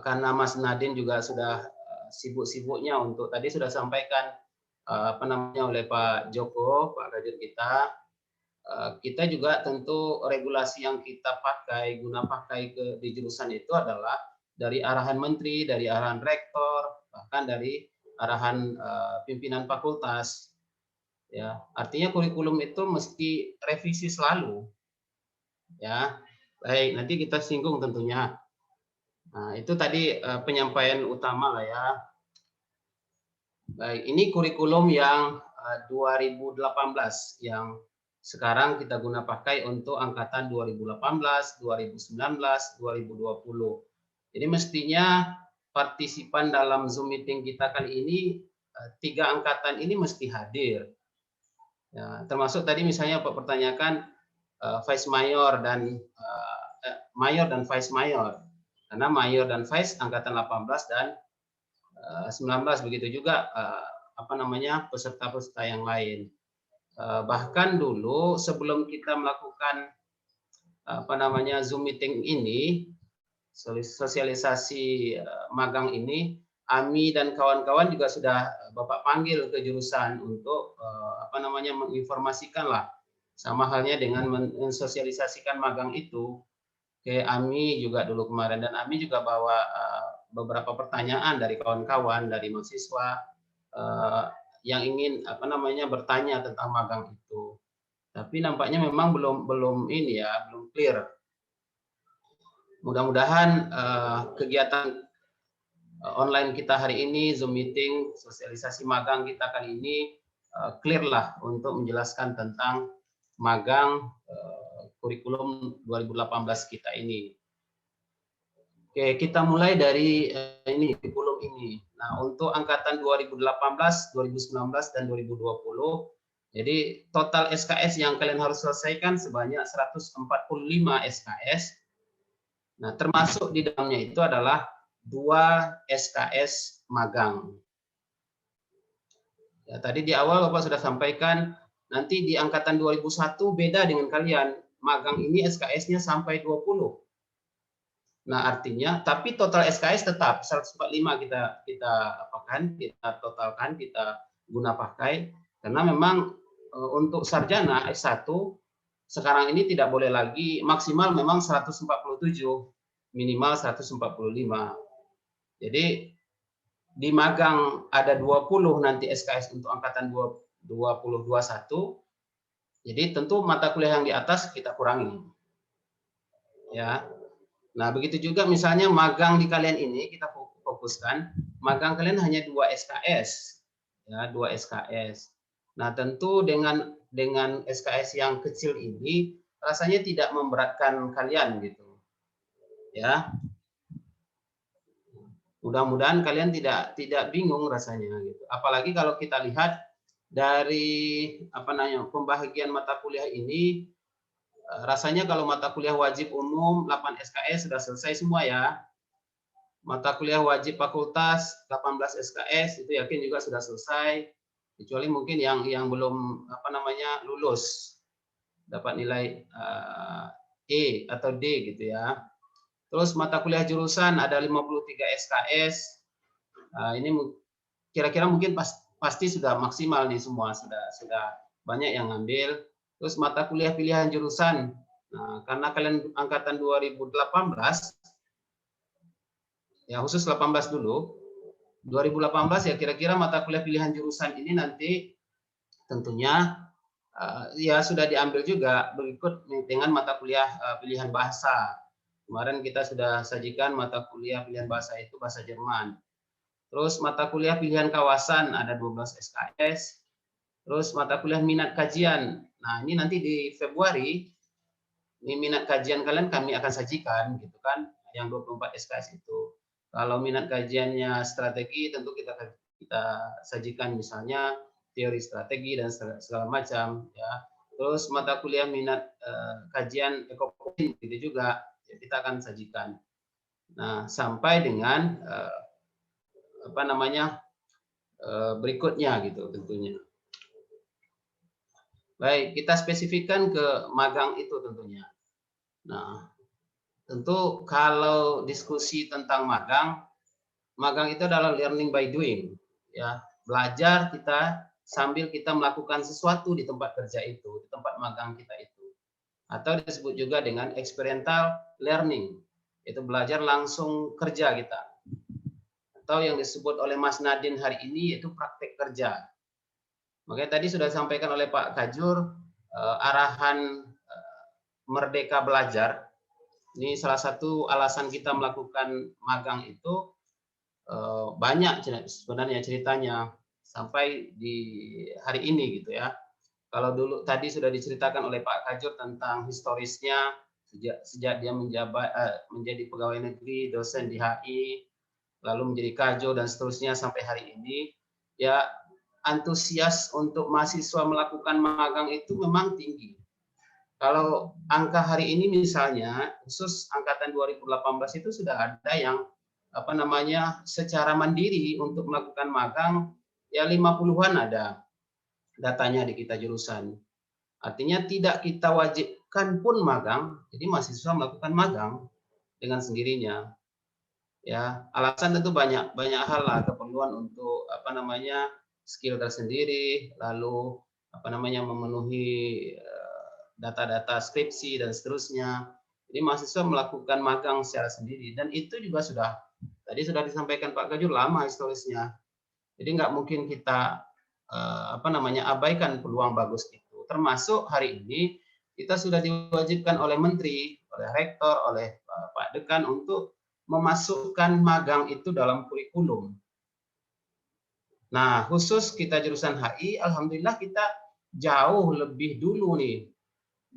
karena Mas Nadine juga sudah sibuk-sibuknya untuk tadi sudah sampaikan apa namanya oleh Pak Joko, Pak Kadir kita juga tentu regulasi yang kita pakai di jurusan itu adalah dari arahan menteri, dari arahan rektor, bahkan dari arahan pimpinan fakultas. Ya, artinya kurikulum itu mesti revisi selalu. Ya, baik, nanti kita singgung tentunya. Nah, itu tadi penyampaian utama lah ya. Baik, ini kurikulum yang 2018 yang sekarang kita guna pakai untuk angkatan 2018, 2019, 2020. Jadi mestinya partisipan dalam Zoom meeting kita kali ini 3 angkatan ini mesti hadir. Ya, termasuk tadi misalnya Pak pertanyakan vice mayor dan mayor dan vice mayor. Karena mayor dan vice angkatan 18 dan 19, begitu juga peserta-peserta yang lain. Bahkan dulu sebelum kita melakukan Zoom meeting ini, sosialisasi magang ini, AMI dan kawan-kawan juga sudah Bapak panggil ke jurusan untuk menginformasikan lah, sama halnya dengan mensosialisasikan magang itu ke AMI juga dulu kemarin, dan AMI juga bawa beberapa pertanyaan dari kawan-kawan, dari mahasiswa yang ingin bertanya tentang magang itu. Tapi nampaknya memang belum clear. Mudah-mudahan kegiatan online kita hari ini, Zoom meeting, sosialisasi magang kita kali ini clear lah untuk menjelaskan tentang magang kurikulum 2018 kita ini. Oke, kita mulai dari kurikulum ini. Nah, untuk angkatan 2018, 2019, dan 2020, jadi total SKS yang kalian harus selesaikan sebanyak 145 SKS. Nah, termasuk di dalamnya itu adalah 2 SKS magang. Ya, tadi di awal Bapak sudah sampaikan, nanti di angkatan 2001 beda dengan kalian. Magang ini SKS-nya sampai 20. Nah, artinya, tapi total SKS tetap 145 kita totalkan, kita guna pakai, karena memang untuk sarjana S1 sekarang ini tidak boleh lagi, maksimal memang 147, minimal 145. Jadi di magang ada 20 nanti SKS untuk angkatan 2021. Jadi tentu mata kuliah yang di atas kita kurangi. Ya. Nah, begitu juga misalnya magang di kalian ini kita fokuskan, magang kalian hanya 2 SKS. Ya, 2 SKS. Nah, tentu dengan SKS yang kecil ini rasanya tidak memberatkan kalian gitu. Ya. Mudah-mudahan kalian tidak bingung rasanya gitu. Apalagi kalau kita lihat dari pembagian mata kuliah ini, rasanya kalau mata kuliah wajib umum 8 SKS sudah selesai semua ya. Mata kuliah wajib fakultas 18 SKS itu yakin juga sudah selesai. Kecuali mungkin yang belum lulus dapat nilai E atau D gitu ya. Terus mata kuliah jurusan ada 53 SKS. Ini kira-kira mungkin pasti sudah maksimal nih semua, sudah banyak yang ngambil. Terus mata kuliah pilihan jurusan. Nah, karena kalian angkatan 2018, ya khusus 18 dulu, 2018 ya kira-kira mata kuliah pilihan jurusan ini nanti tentunya ya sudah diambil juga berikut dengan mata kuliah pilihan bahasa. Kemarin kita sudah sajikan mata kuliah pilihan bahasa itu bahasa Jerman. Terus mata kuliah pilihan kawasan ada 12 SKS. Terus mata kuliah minat kajian. Nah, ini nanti di Februari, ini minat kajian kalian kami akan sajikan, gitu kan, yang 24 SKS itu. Kalau minat kajiannya strategi, tentu kita sajikan misalnya teori strategi dan segala macam, ya. Terus mata kuliah minat kajian ekonomi, gitu juga, ya, kita akan sajikan. Nah, sampai dengan berikutnya, gitu, tentunya. Baik, kita spesifikkan ke magang itu tentunya. Nah, tentu kalau diskusi tentang magang itu adalah learning by doing. Ya, belajar kita sambil kita melakukan sesuatu di tempat kerja itu, di tempat magang kita itu. Atau disebut juga dengan experiential learning, itu belajar langsung kerja kita. Atau yang disebut oleh Mas Nadine hari ini yaitu praktek kerja. Makanya tadi sudah disampaikan oleh Pak Kajur, arahan Merdeka Belajar. Ini salah satu alasan kita melakukan magang itu, banyak sebenarnya ceritanya sampai di hari ini gitu ya. Kalau dulu tadi sudah diceritakan oleh Pak Kajur tentang historisnya sejak dia menjadi pegawai negeri, dosen di HI, lalu menjadi Kajur dan seterusnya sampai hari ini. Ya, antusias untuk mahasiswa melakukan magang itu memang tinggi. Kalau angka hari ini misalnya, khusus angkatan 2018 itu sudah ada yang secara mandiri untuk melakukan magang, ya 50-an ada datanya di kita jurusan. Artinya tidak kita wajibkan pun magang, jadi mahasiswa melakukan magang dengan sendirinya. Ya, alasan tentu banyak hal lah, keperluan untuk skill tersendiri, lalu memenuhi data-data skripsi dan seterusnya. Jadi mahasiswa melakukan magang secara sendiri, dan itu juga sudah disampaikan Pak Gajur, lama historisnya. Jadi nggak mungkin kita abaikan peluang bagus itu. Termasuk hari ini kita sudah diwajibkan oleh Menteri, oleh Rektor, oleh Pak Dekan untuk memasukkan magang itu dalam kurikulum. Nah, khusus kita jurusan HI, alhamdulillah kita jauh lebih dulu nih.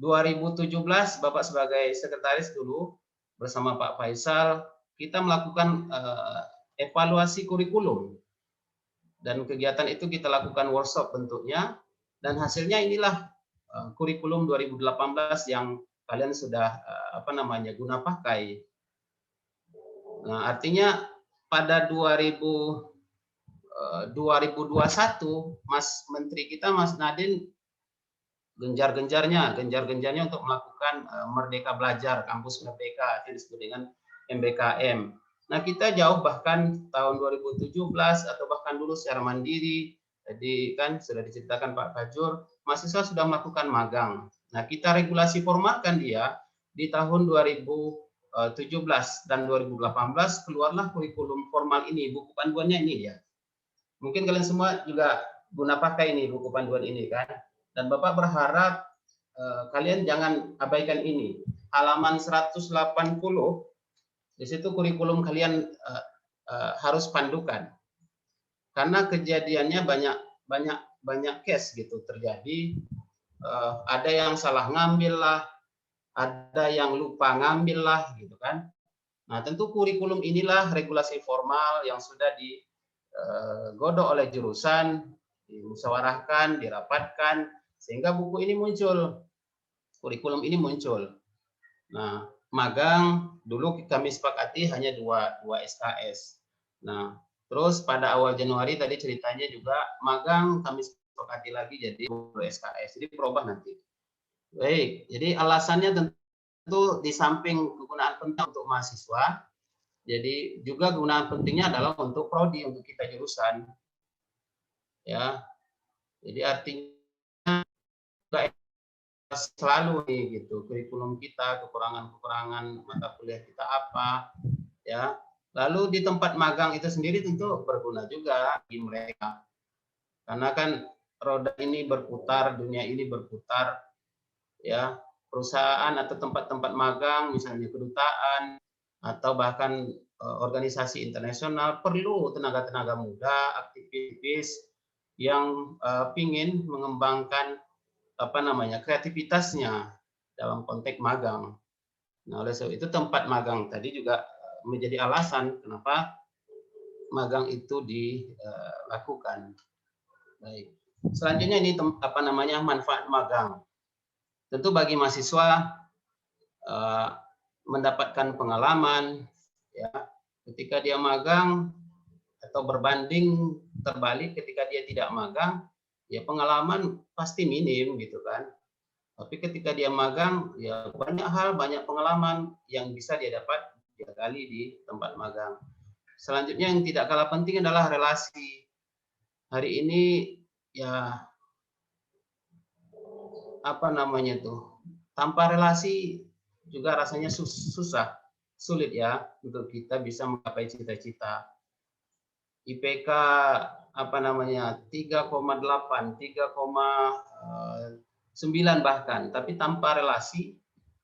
2017 Bapak sebagai sekretaris dulu bersama Pak Faisal, kita melakukan evaluasi kurikulum. Dan kegiatan itu kita lakukan workshop bentuknya, dan hasilnya inilah kurikulum 2018 yang kalian sudah guna pakai. Nah, artinya pada 2021 Mas Menteri kita Mas Nadiem genjar-genjarnya untuk melakukan Merdeka Belajar, Kampus Merdeka, yang disebut dengan MBKM. Nah, kita jauh bahkan tahun 2017 atau bahkan dulu secara mandiri. Jadi kan sudah diceritakan Pak Kajur, mahasiswa sudah melakukan magang. Nah, kita regulasi formalkan dia di tahun 2017 dan 2018 keluarlah kurikulum formal ini, buku panduannya ini ya. Mungkin kalian semua juga guna pakai ini buku panduan ini kan. Dan Bapak berharap kalian jangan abaikan ini. Halaman 180 di situ kurikulum kalian harus pandukan. Karena kejadiannya banyak case gitu terjadi. Ada yang salah ngambil lah, ada yang lupa ngambil lah gitu kan. Nah, tentu kurikulum inilah regulasi formal yang sudah digodok oleh jurusan, dimusyawarahkan, dirapatkan, sehingga buku ini muncul, kurikulum ini muncul. Nah, magang dulu kami sepakati hanya dua SKS. Nah, terus pada awal Januari tadi ceritanya juga magang kami sepakati lagi jadi 2 SKS. Jadi berubah nanti. Baik, jadi alasannya tentu di samping kegunaan penting untuk mahasiswa, jadi juga kegunaan pentingnya adalah untuk prodi, untuk kita jurusan. Ya. Jadi artinya selalu nih gitu kurikulum kita, kekurangan mata kuliah kita apa ya, lalu di tempat magang itu sendiri tentu berguna juga bagi mereka, karena kan roda ini berputar, dunia ini berputar ya. Perusahaan atau tempat-tempat magang misalnya kedutaan atau bahkan organisasi internasional perlu tenaga-tenaga muda, aktivis yang ingin mengembangkan kreativitasnya dalam konteks magang. Nah, oleh sebab itu tempat magang tadi juga menjadi alasan kenapa magang itu dilakukan. Baik. Selanjutnya ini manfaat magang. Tentu bagi mahasiswa mendapatkan pengalaman ya, ketika dia magang atau berbanding terbalik ketika dia tidak magang, ya pengalaman pasti minim gitu kan. Tapi ketika dia magang, ya banyak hal, banyak pengalaman yang bisa dia dapat dia gali di tempat magang. Selanjutnya yang tidak kalah penting adalah relasi. Hari ini ya tanpa relasi juga rasanya sulit ya untuk kita bisa menggapai cita-cita. IPK 3,8, 3,9 bahkan, tapi tanpa relasi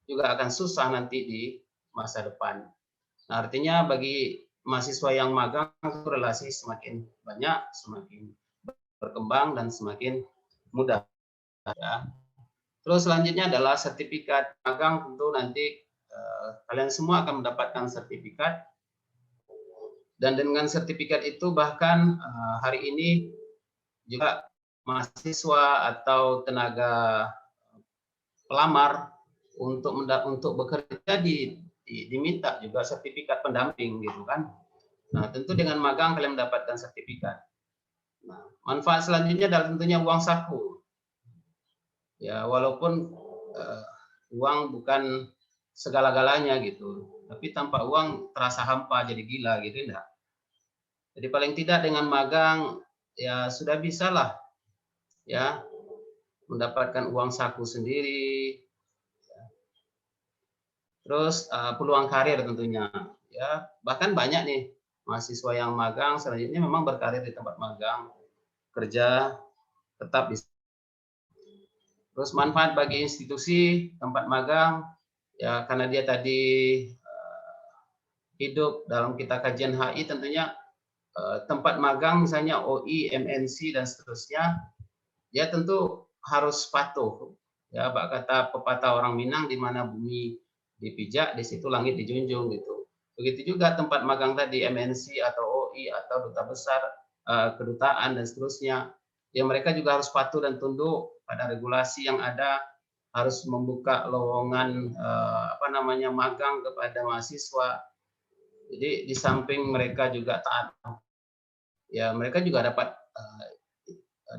juga akan susah nanti di masa depan. Nah, artinya bagi mahasiswa yang magang relasi semakin banyak, semakin berkembang dan semakin mudah ya. Terus selanjutnya adalah sertifikat magang. Tentu nanti kalian semua akan mendapatkan sertifikat, dan dengan sertifikat itu bahkan hari ini juga mahasiswa atau tenaga pelamar untuk bekerja diminta juga sertifikat pendamping gitu kan. Nah, tentu dengan magang kalian mendapatkan sertifikat. Nah, manfaat selanjutnya adalah tentunya uang saku. Ya, walaupun uang bukan segala-galanya gitu, tapi tanpa uang terasa hampa jadi gila gitu enggak. Jadi paling tidak dengan magang ya sudah bisalah ya mendapatkan uang saku sendiri. Terus peluang karir tentunya ya, bahkan banyak nih mahasiswa yang magang selanjutnya memang berkarir di tempat magang, kerja tetap bisa. Terus manfaat bagi institusi tempat magang ya, karena dia tadi hidup dalam kita kajian HI, tentunya tempat magang misalnya OI, MNC dan seterusnya, ya tentu harus patuh ya, kata pepatah orang Minang, di mana bumi dipijak di situ langit dijunjung gitu. Begitu juga tempat magang tadi, MNC atau OI atau duta besar, kedutaan dan seterusnya, ya mereka juga harus patuh dan tunduk pada regulasi yang ada, harus membuka lowongan magang kepada mahasiswa. Jadi di samping mereka juga taat, ya mereka juga dapat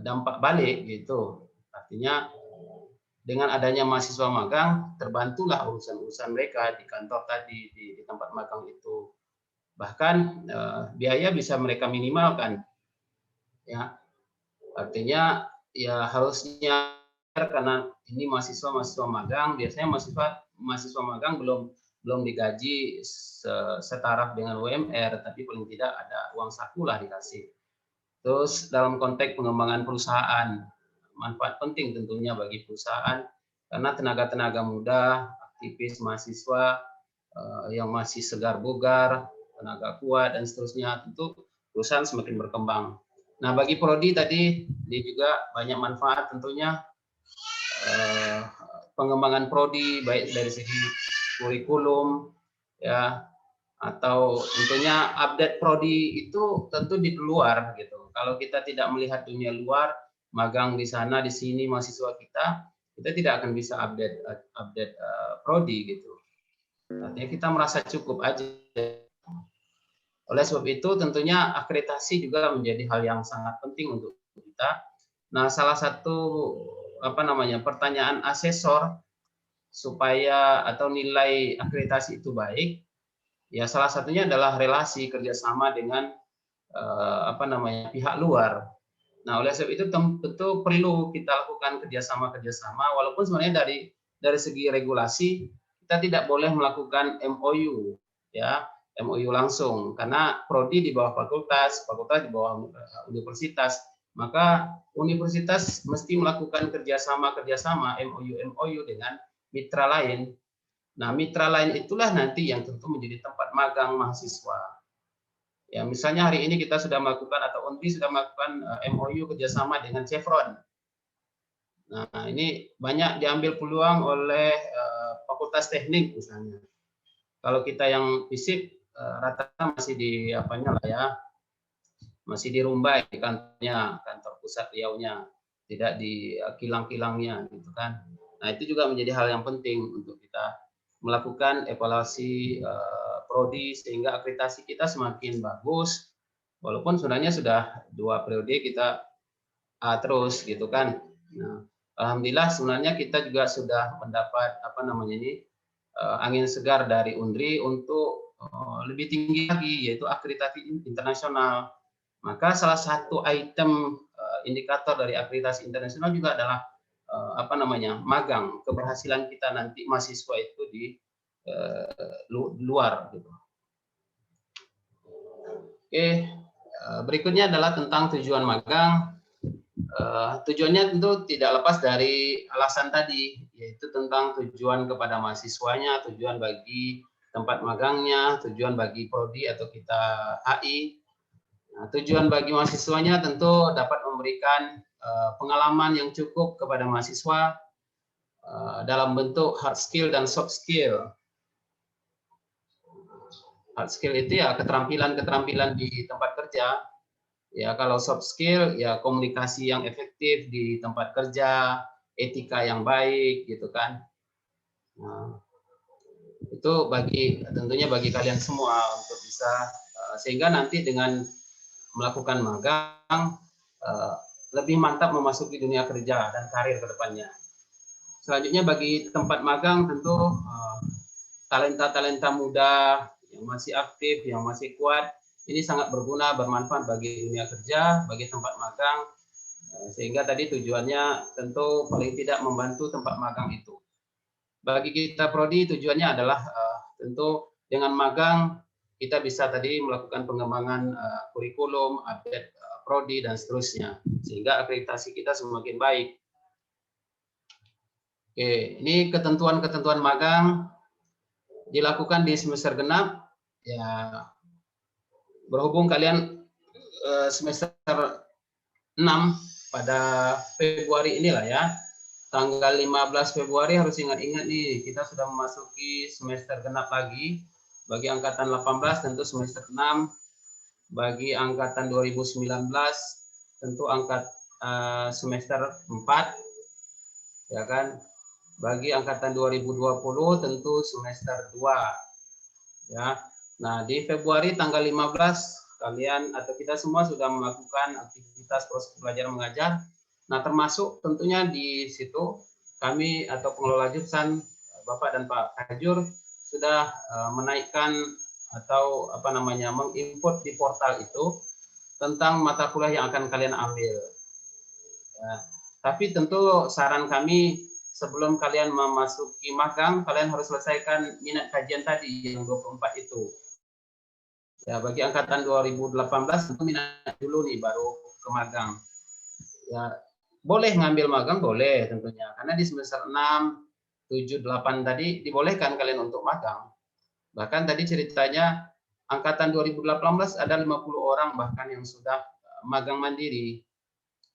dampak balik gitu. Artinya dengan adanya mahasiswa magang, terbantulah urusan-urusan mereka di kantor tadi, di tempat magang itu. Bahkan biaya bisa mereka minimalkan. Ya, artinya ya harusnya, karena ini mahasiswa magang, biasanya mahasiswa magang belum digaji setaraf dengan UMR, tapi paling tidak ada uang saku lah dikasih. Terus dalam konteks pengembangan perusahaan, manfaat penting tentunya bagi perusahaan, karena tenaga-tenaga muda, aktivis, mahasiswa yang masih segar bugar, tenaga kuat dan seterusnya, tentu perusahaan semakin berkembang. Nah, bagi prodi tadi ini juga banyak manfaat tentunya, pengembangan prodi baik dari segi kurikulum ya, atau tentunya update prodi itu tentu di luar gitu. Kalau kita tidak melihat dunia luar, magang di sana di sini mahasiswa kita tidak akan bisa update prodi gitu. Artinya kita merasa cukup aja. Oleh sebab itu tentunya akreditasi juga menjadi hal yang sangat penting untuk kita. Nah, salah satu pertanyaan asesor supaya atau nilai akreditasi itu baik, ya salah satunya adalah relasi kerjasama dengan pihak luar. Nah, oleh sebab itu tentu perlu kita lakukan kerjasama, walaupun sebenarnya dari segi regulasi kita tidak boleh melakukan MOU, ya MOU langsung, karena prodi di bawah fakultas di bawah universitas, maka universitas mesti melakukan kerjasama MOU dengan mitra lain. Nah, mitra lain itulah nanti yang tentu menjadi tempat magang mahasiswa. Ya, misalnya hari ini kita sudah melakukan atau UNBI sudah melakukan MOU kerjasama dengan Chevron. Nah, ini banyak diambil peluang oleh Fakultas Teknik misalnya. Kalau kita yang fisik rata-rata masih di masih di Rumbai kantornya, kantor pusat Riau-nya, tidak di kilang-kilangnya gitu kan. Nah, itu juga menjadi hal yang penting untuk kita melakukan evaluasi prodi sehingga akreditasi kita semakin bagus, walaupun sebenarnya sudah 2 periode kita A terus gitu kan. Nah, alhamdulillah sebenarnya kita juga sudah mendapat angin segar dari UNDRI untuk lebih tinggi lagi, yaitu akreditasi internasional. Maka salah satu item indikator dari akreditasi internasional juga adalah magang, keberhasilan kita nanti mahasiswa itu di luar gitu. Oke, berikutnya adalah tentang tujuan magang. Tujuannya tentu tidak lepas dari alasan tadi, yaitu tentang tujuan kepada mahasiswanya, tujuan bagi tempat magangnya, tujuan bagi prodi atau kita HI. Nah, tujuan bagi mahasiswanya tentu dapat memberikan pengalaman yang cukup kepada mahasiswa dalam bentuk hard skill dan soft skill. Hard skill itu ya keterampilan di tempat kerja, Ya, kalau soft skill ya komunikasi yang efektif di tempat kerja, etika yang baik gitu kan. Nah, itu tentunya bagi kalian semua untuk bisa sehingga nanti dengan melakukan magang lebih mantap memasuki dunia kerja dan karir ke depannya. Selanjutnya bagi tempat magang tentu talenta-talenta muda yang masih aktif, yang masih kuat, ini sangat berguna, bermanfaat bagi dunia kerja, bagi tempat magang, sehingga tadi tujuannya tentu paling tidak membantu tempat magang itu. Bagi kita prodi tujuannya adalah tentu dengan magang kita bisa tadi melakukan pengembangan kurikulum, update prodi dan seterusnya, sehingga akreditasi kita semakin baik. Oke, ini ketentuan-ketentuan magang dilakukan di semester genap. Ya, berhubung kalian semester 6 pada Februari inilah ya, tanggal 15 Februari harus ingat-ingat nih, kita sudah memasuki semester genap lagi. Bagi angkatan 18 tentu semester 6, bagi angkatan 2019 tentu semester 4, ya kan. Bagi angkatan 2020 tentu semester 2, ya. Nah, di Februari tanggal 15 kalian atau kita semua sudah melakukan aktivitas proses belajar mengajar. Nah, termasuk tentunya di situ kami atau pengelola jurusan Bapak dan Pak Kajur sudah menaikkan atau menginput di portal itu tentang mata kuliah yang akan kalian ambil. Ya. Tapi tentu saran kami sebelum kalian memasuki magang, kalian harus selesaikan minat kajian tadi yang 24 itu. Ya, bagi angkatan 2018 tentu minat dulu nih baru ke magang. Ya, boleh ngambil magang, boleh tentunya. Karena di semester 6, 7, 8 tadi dibolehkan kalian untuk magang. Bahkan tadi ceritanya angkatan 2018 ada 50 orang bahkan yang sudah magang mandiri.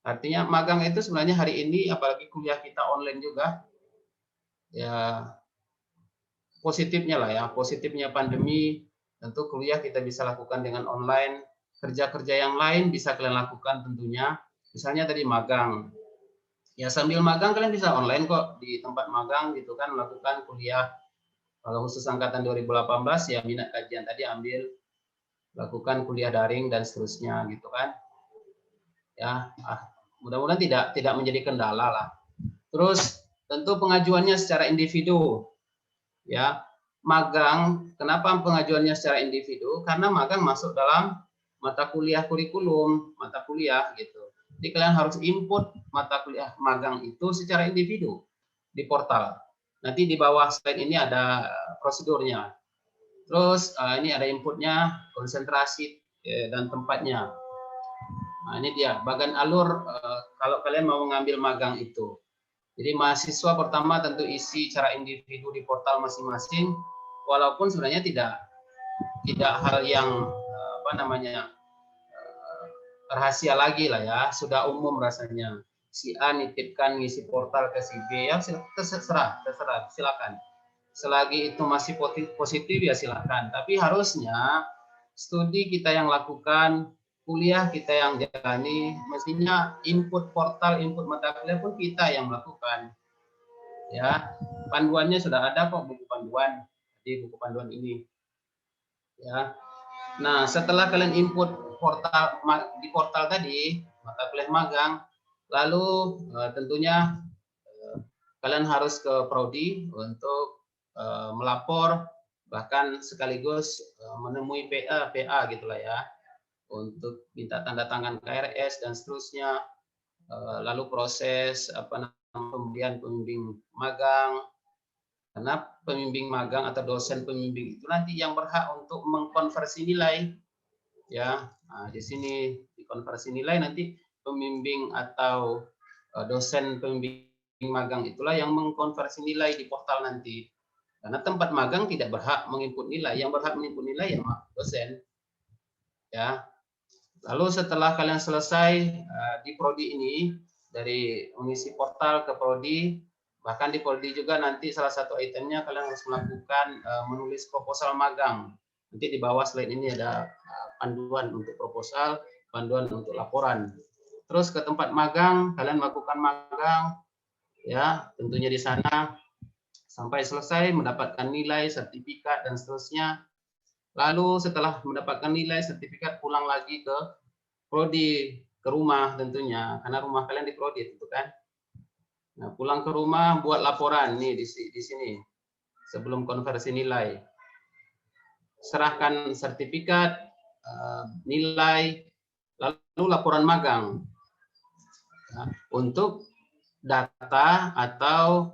Artinya magang itu sebenarnya hari ini apalagi kuliah kita online juga, ya positifnya lah ya, positifnya pandemi, tentu kuliah kita bisa lakukan dengan online, kerja-kerja yang lain bisa kalian lakukan tentunya, misalnya tadi magang. Ya sambil magang kalian bisa online kok di tempat magang gitu kan, melakukan kuliah. Kalau khusus angkatan 2018 ya minat kajian tadi ambil, lakukan kuliah daring dan seterusnya gitu kan. Ya, mudah-mudahan tidak menjadi kendala lah. Terus tentu pengajuannya secara individu. Ya, magang, kenapa pengajuannya secara individu? Karena magang masuk dalam mata kuliah kurikulum, mata kuliah gitu. Jadi kalian harus input mata kuliah magang itu secara individu di portal. Nanti di bawah slide ini ada prosedurnya. Terus ini ada inputnya, konsentrasi dan tempatnya. Nah, ini dia bagan alur kalau kalian mau mengambil magang itu. Jadi mahasiswa pertama tentu isi secara individu di portal masing-masing, walaupun sebenarnya tidak hal yang rahasia lagi lah ya, sudah umum rasanya. Si A nitipkan ngisi portal ke si B, ya terserah, silakan. Selagi itu masih positif ya silakan. Tapi harusnya studi kita yang lakukan, kuliah kita yang jalani, mestinya input portal, input mata kuliah pun kita yang melakukan. Ya, panduannya sudah ada kok, buku panduan di buku panduan ini. Ya. Nah, setelah kalian input di portal tadi mata kuliah magang, lalu tentunya kalian harus ke prodi untuk melapor, bahkan sekaligus menemui PA gitulah ya, untuk minta tanda tangan KRS dan seterusnya. Lalu proses pemberian pembimbing magang, karena pembimbing magang atau dosen pembimbing itu nanti yang berhak untuk mengkonversi nilai, ya. Nah, di sini dikonversi nilai nanti pembimbing atau dosen pembimbing magang itulah yang mengkonversi nilai di portal nanti. Karena tempat magang tidak berhak menginput nilai, yang berhak menginput nilai ya dosen. Ya. Lalu setelah kalian selesai di prodi ini, dari mengisi portal ke prodi, bahkan di prodi juga nanti salah satu itemnya kalian harus melakukan menulis proposal magang. Nanti di bawah slide ini ada panduan untuk proposal, panduan untuk laporan. Terus ke tempat magang, kalian melakukan magang, ya tentunya di sana sampai selesai mendapatkan nilai, sertifikat dan seterusnya. Lalu setelah mendapatkan nilai, sertifikat, pulang lagi ke prodi, ke rumah tentunya, karena rumah kalian di prodi tentu kan. Nah, pulang ke rumah buat laporan nih di sini sebelum konversi nilai. Serahkan sertifikat, nilai, lalu laporan magang. Nah, untuk data atau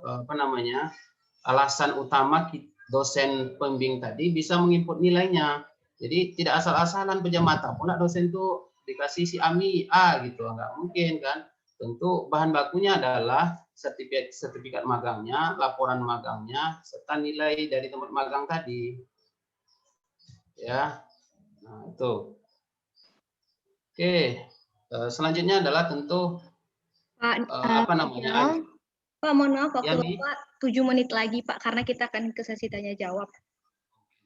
alasan utama dosen pembimbing tadi bisa menginput nilainya. Jadi tidak asal-asalan pejamata. Pula dosen itu dikasih si AMI A gitu, nggak mungkin kan. Tentu bahan bakunya adalah sertifikat magangnya, laporan magangnya, serta nilai dari tempat magang tadi. Ya, nah itu. Oke, selanjutnya adalah tentu Pak, Pak, mohon maaf, waktu Bapak 7 menit lagi, Pak, karena kita akan ke sesi tanya jawab.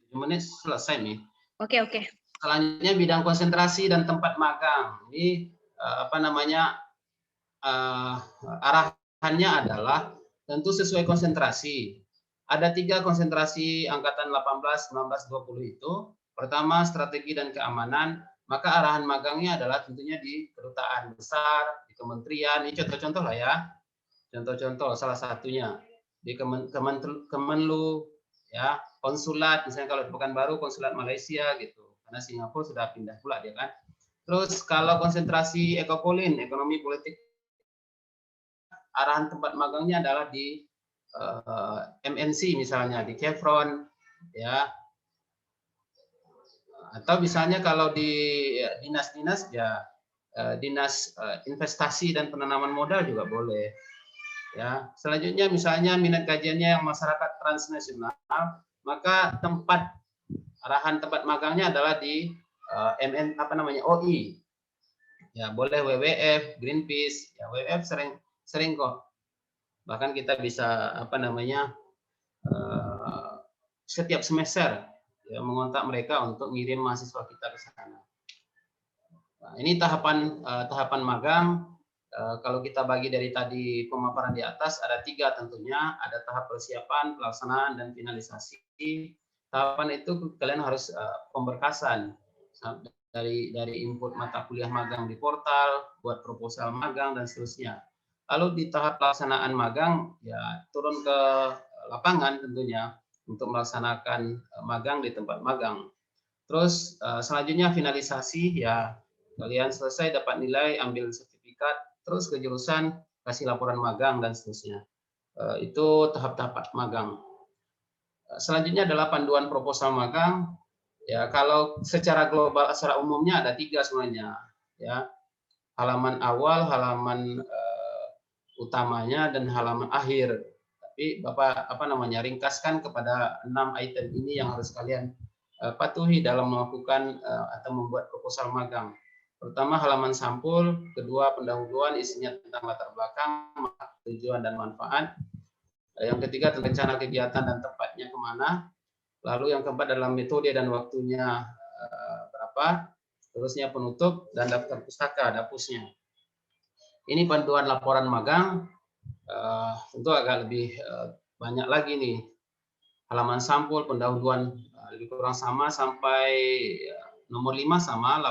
7 menit selesai nih. Oke. Selanjutnya bidang konsentrasi dan tempat magang. Ini arahannya adalah tentu sesuai konsentrasi. Ada 3 konsentrasi angkatan 18, 19, 20 itu. Pertama, strategi dan keamanan. Maka arahan magangnya adalah tentunya di kedutaan besar, di kementerian. Ini contoh-contoh lah ya. Contoh-contoh salah satunya di Kemenlu, ya, konsulat, misalnya kalau di Pekanbaru konsulat Malaysia gitu. Karena Singapura sudah pindah pula dia kan. Terus kalau konsentrasi ekopolin, ekonomi politik, arahan tempat magangnya adalah di MNC misalnya, di Chevron, ya. Atau misalnya kalau di dinas-dinas ya dinas investasi dan penanaman modal juga boleh. Ya, selanjutnya misalnya minat kajiannya yang masyarakat transnasional, maka arahan tempat magangnya adalah di OI. Ya, boleh WWF, Greenpeace, ya WWF sering kok. Bahkan kita bisa setiap semester ya mengontak mereka untuk ngirim mahasiswa kita ke sana. Nah, ini tahapan magang. Kalau kita bagi dari tadi pemaparan di atas ada 3 tentunya, ada tahap persiapan, pelaksanaan dan finalisasi. Tahapan itu kalian harus pemberkasan dari input mata kuliah magang di portal, buat proposal magang dan seterusnya. Lalu di tahap pelaksanaan magang ya turun ke lapangan tentunya untuk melaksanakan magang di tempat magang. Terus selanjutnya finalisasi ya, kalian selesai dapat nilai, ambil sertifikat, terus ke jurusan, kasih laporan magang dan seterusnya. Itu tahap-tahap magang. Selanjutnya adalah panduan proposal magang. Ya, kalau secara global, secara umumnya ada 3 sebenarnya. Ya, halaman awal, halaman utamanya dan halaman akhir. Tapi Bapak ringkaskan kepada 6 item ini yang harus kalian patuhi dalam melakukan atau membuat proposal magang. Pertama halaman sampul, kedua pendahuluan isinya tentang latar belakang, tujuan dan manfaat. Yang ketiga tentang rencana kegiatan dan tempatnya kemana. Lalu yang keempat dalam metode dan waktunya berapa. Terusnya penutup dan daftar pustaka, dapusnya. Ini panduan laporan magang, tentu agak lebih banyak lagi nih. Halaman sampul, pendahuluan lebih kurang sama sampai nomor 5 sama,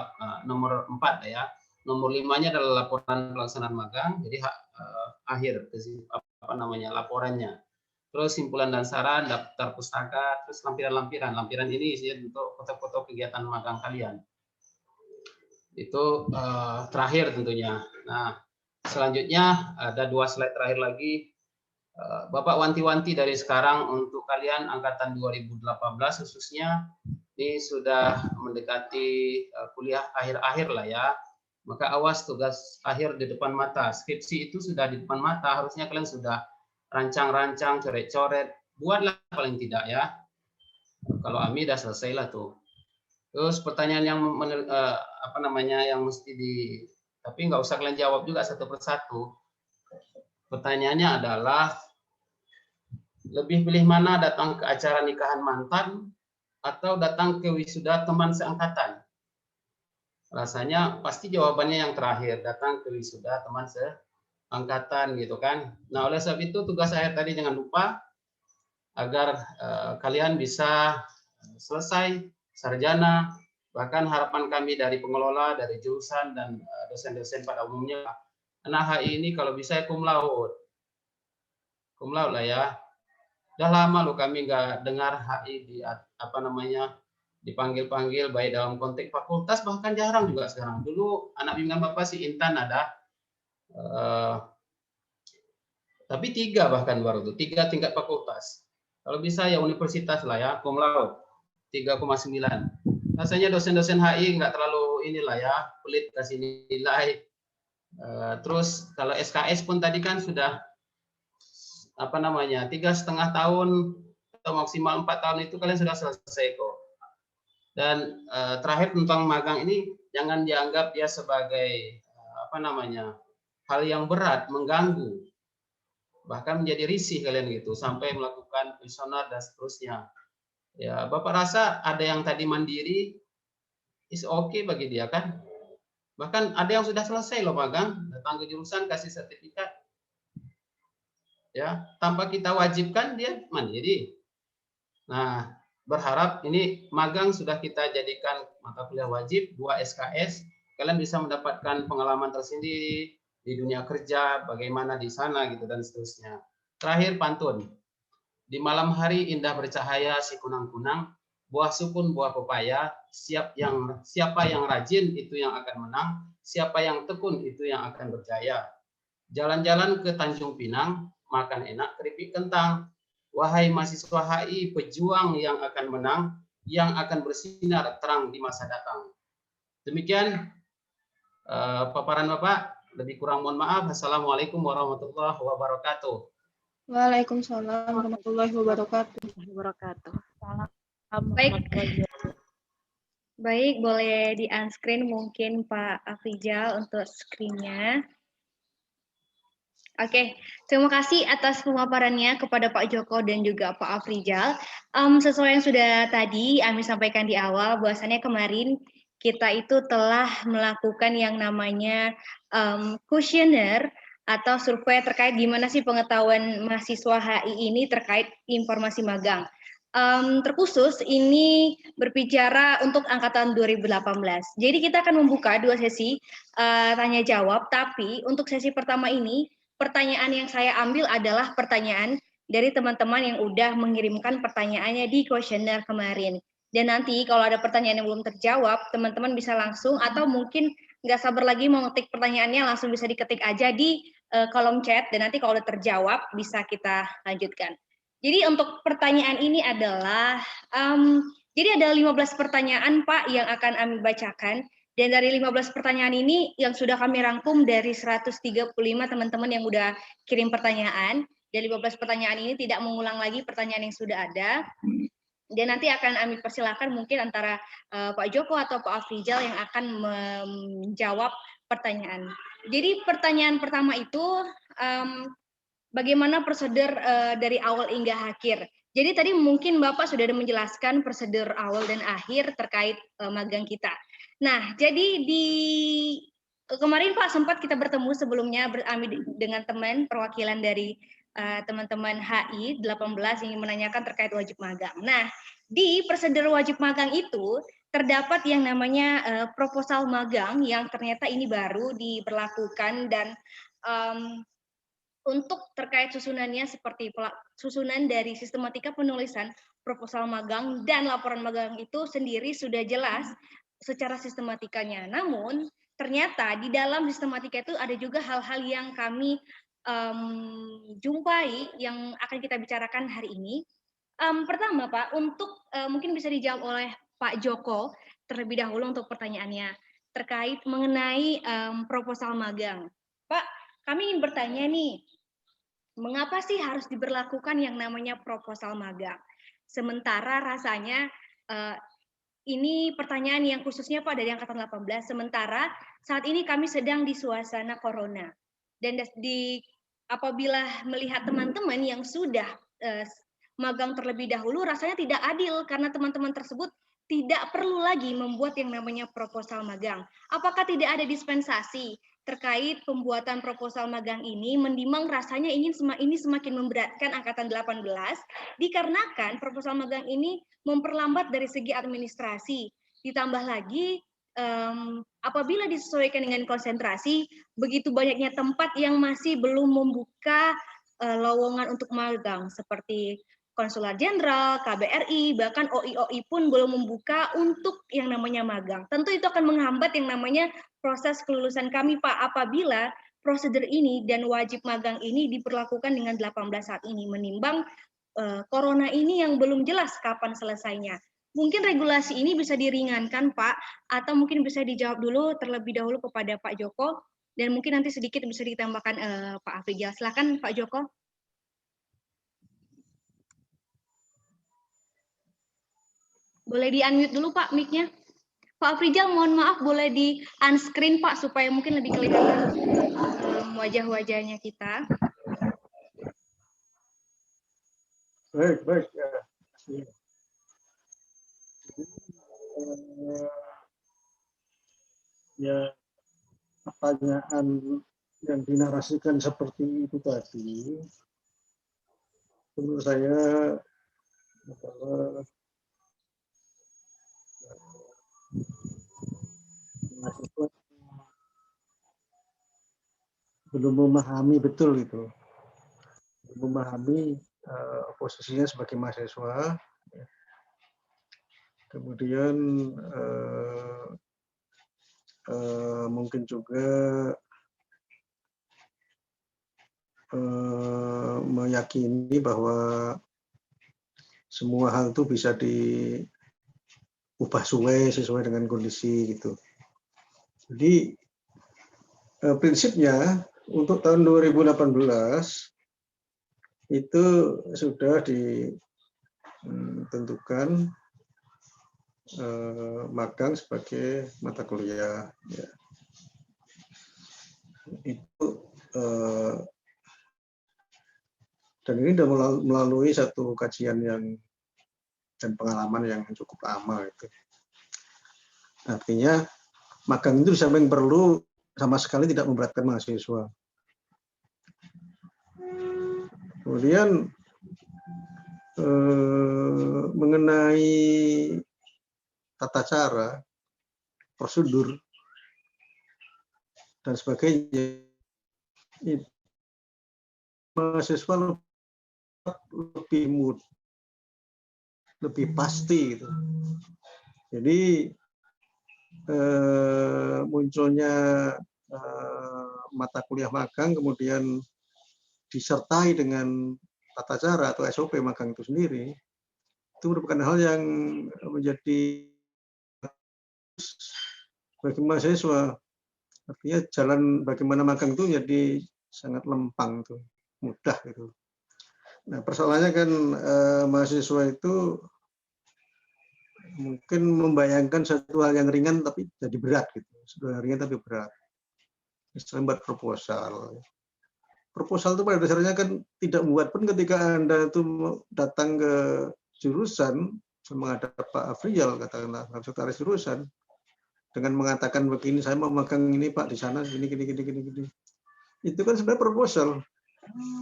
nomor 4 ya. Nomor 5-nya adalah laporan pelaksanaan magang, jadi akhir laporannya. Terus simpulan dan saran, daftar pustaka, terus lampiran-lampiran. Lampiran ini isinya untuk foto-foto kegiatan magang kalian. Itu terakhir tentunya. Nah, selanjutnya ada 2 slide terakhir lagi. Bapak wanti-wanti dari sekarang untuk kalian angkatan 2018 khususnya, ini sudah mendekati kuliah akhir-akhir lah ya. Maka awas tugas akhir di depan mata. Skripsi itu sudah di depan mata, harusnya kalian sudah rancang-rancang, coret-coret, buatlah paling tidak ya. Kalau AMI sudah selesai lah tuh. Terus pertanyaan yang yang mesti tapi nggak usah kalian jawab juga satu persatu. Pertanyaannya adalah lebih pilih mana, datang ke acara nikahan mantan atau datang ke wisuda teman seangkatan? rasanya pasti jawabannya yang terakhir, datang ke wisuda teman seangkatan gitu kan. Nah, oleh sebab itu tugas saya tadi jangan lupa agar kalian bisa selesai sarjana. Bahkan harapan kami dari pengelola, dari jurusan dan dosen-dosen pada umumnya, anak HI ini kalau bisa cum laude. Cum laude lah ya. Udah lama loh kami nggak dengar HI dipanggil-panggil baik dalam konteks fakultas, bahkan jarang juga sekarang. Dulu anak bimbingan Bapak si Intan ada, tapi 3 bahkan baru tuh, 3 tingkat fakultas. Kalau bisa ya universitas lah ya, cum laude 3,9. Rasanya dosen-dosen HI nggak terlalu inilah ya, pelit kasih nilai. Terus kalau SKS pun tadi kan sudah 3,5 tahun atau maksimal 4 tahun itu kalian sudah selesai kok. Dan terakhir tentang magang ini jangan dianggap ya sebagai hal yang berat, mengganggu, bahkan menjadi risih kalian gitu sampai melakukan kuesioner dan seterusnya. Ya, Bapak rasa ada yang tadi mandiri is okay bagi dia kan? Bahkan ada yang sudah selesai loh magang, datang ke jurusan kasih sertifikat. Ya, tanpa kita wajibkan dia mandiri. Nah, berharap ini magang sudah kita jadikan mata kuliah wajib, 2 SKS, kalian bisa mendapatkan pengalaman tersendiri di dunia kerja, bagaimana di sana gitu dan seterusnya. Terakhir pantun. Di malam hari indah bercahaya si kunang-kunang, buah sukun buah pepaya, siapa yang rajin itu yang akan menang, siapa yang tekun itu yang akan berjaya. Jalan-jalan ke Tanjung Pinang, makan enak keripik kentang. Wahai mahasiswa HI, pejuang yang akan menang, yang akan bersinar terang di masa datang. Demikian paparan Bapak, lebih kurang mohon maaf. Assalamualaikum warahmatullahi wabarakatuh. Waalaikumsalam warahmatullahi wabarakatuh. Baik, boleh di-unscreen mungkin Pak Afrizal untuk screen-nya. Oke, terima kasih atas pemaparannya kepada Pak Joko dan juga Pak Afrizal. Sesuai yang sudah tadi Ami sampaikan di awal, bahwasannya kemarin kita itu telah melakukan yang namanya kuesioner atau survei terkait gimana sih pengetahuan mahasiswa HI ini terkait informasi magang. Terkhusus ini berbicara untuk angkatan 2018. Jadi kita akan membuka 2 sesi tanya jawab, tapi untuk sesi pertama ini pertanyaan yang saya ambil adalah pertanyaan dari teman-teman yang udah mengirimkan pertanyaannya di kuesioner kemarin. Dan nanti kalau ada pertanyaan yang belum terjawab, teman-teman bisa langsung atau mungkin nggak sabar lagi mau ngetik pertanyaannya, langsung bisa diketik aja di kolom chat, dan nanti kalau udah terjawab bisa kita lanjutkan. Jadi untuk pertanyaan ini adalah, jadi ada 15 pertanyaan Pak yang akan Ami bacakan. Dan dari 15 pertanyaan ini yang sudah kami rangkum dari 135 teman-teman yang udah kirim pertanyaan. Dari 15 pertanyaan ini tidak mengulang lagi pertanyaan yang sudah ada. Dan nanti akan Ami persilakan mungkin antara Pak Joko atau Pak Afrizal yang akan menjawab pertanyaan. Jadi pertanyaan pertama itu, bagaimana prosedur dari awal hingga akhir. Jadi tadi mungkin Bapak sudah ada menjelaskan prosedur awal dan akhir terkait magang kita. Nah, jadi kemarin Pak sempat kita bertemu sebelumnya dengan teman perwakilan dari teman-teman HI 18 yang menanyakan terkait wajib magang. Nah, di prosedur wajib magang itu terdapat yang namanya proposal magang yang ternyata ini baru diberlakukan dan untuk terkait susunannya seperti susunan dari sistematika penulisan proposal magang dan laporan magang itu sendiri sudah jelas secara sistematikanya. Namun ternyata di dalam sistematika itu ada juga hal-hal yang kami jumpai yang akan kita bicarakan hari ini. Pertama Pak, untuk mungkin bisa dijawab oleh Pak Joko terlebih dahulu untuk pertanyaannya terkait mengenai proposal magang. Pak, kami ingin bertanya nih, mengapa sih harus diberlakukan yang namanya proposal magang? Sementara rasanya ini pertanyaan yang khususnya Pak dari Angkatan 18, sementara saat ini kami sedang di suasana corona. Dan apabila melihat teman-teman yang sudah magang terlebih dahulu, rasanya tidak adil karena teman-teman tersebut tidak perlu lagi membuat yang namanya proposal magang. Apakah tidak ada dispensasi terkait pembuatan proposal magang ini? Mendimbang rasanya ini semakin memberatkan angkatan 18 dikarenakan proposal magang ini memperlambat dari segi administrasi. Ditambah lagi apabila disesuaikan dengan konsentrasi, begitu banyaknya tempat yang masih belum membuka lowongan untuk magang seperti Konsulat Jenderal, KBRI, bahkan OI pun belum membuka untuk yang namanya magang. Tentu itu akan menghambat yang namanya proses kelulusan kami, Pak, apabila prosedur ini dan wajib magang ini diperlakukan dengan 18 saat ini, menimbang corona ini yang belum jelas kapan selesainya. Mungkin regulasi ini bisa diringankan, Pak, atau mungkin bisa dijawab dulu terlebih dahulu kepada Pak Joko, dan mungkin nanti sedikit bisa ditambahkan Pak Afrijal. Silakan Pak Joko. Boleh di-unmute dulu Pak mic-nya. Pak Afrijal, mohon maaf boleh di-unscreen Pak supaya mungkin lebih kelihatan wajah-wajahnya kita. Baik ya. Ya, pertanyaan yang dinarasikan seperti itu tadi, menurut saya adalah mahasiswa belum memahami betul itu, belum memahami posisinya sebagai mahasiswa, kemudian mungkin juga meyakini bahwa semua hal itu bisa diubah sesuai dengan kondisi gitu. Jadi prinsipnya untuk tahun 2018 itu sudah ditentukan magang sebagai mata kuliah. Ya. Itu dan ini sudah melalui satu kajian dan pengalaman yang cukup lama itu. Artinya magang itu disamping perlu, sama sekali tidak memberatkan mahasiswa. Kemudian mengenai tata cara, prosedur, dan sebagainya, mahasiswa lebih mudah, lebih pasti gitu. Jadi munculnya mata kuliah magang kemudian disertai dengan tata cara atau SOP magang itu sendiri, itu merupakan hal yang menjadi bagi mahasiswa. Artinya jalan bagaimana magang itu jadi sangat lempang tuh, mudah gitu. Nah, persoalannya kan mahasiswa itu mungkin membayangkan satu hal yang ringan tapi jadi berat gitu. Satu hal ringan tapi berat. Misalnya buat proposal. Proposal itu pada dasarnya kan tidak membuat pun ketika Anda itu datang ke jurusan, menghadap Pak Afrijal, katakanlah, sekretaris jurusan, dengan mengatakan begini, saya mau magang ini Pak di sana, gini. Itu kan sebenarnya proposal.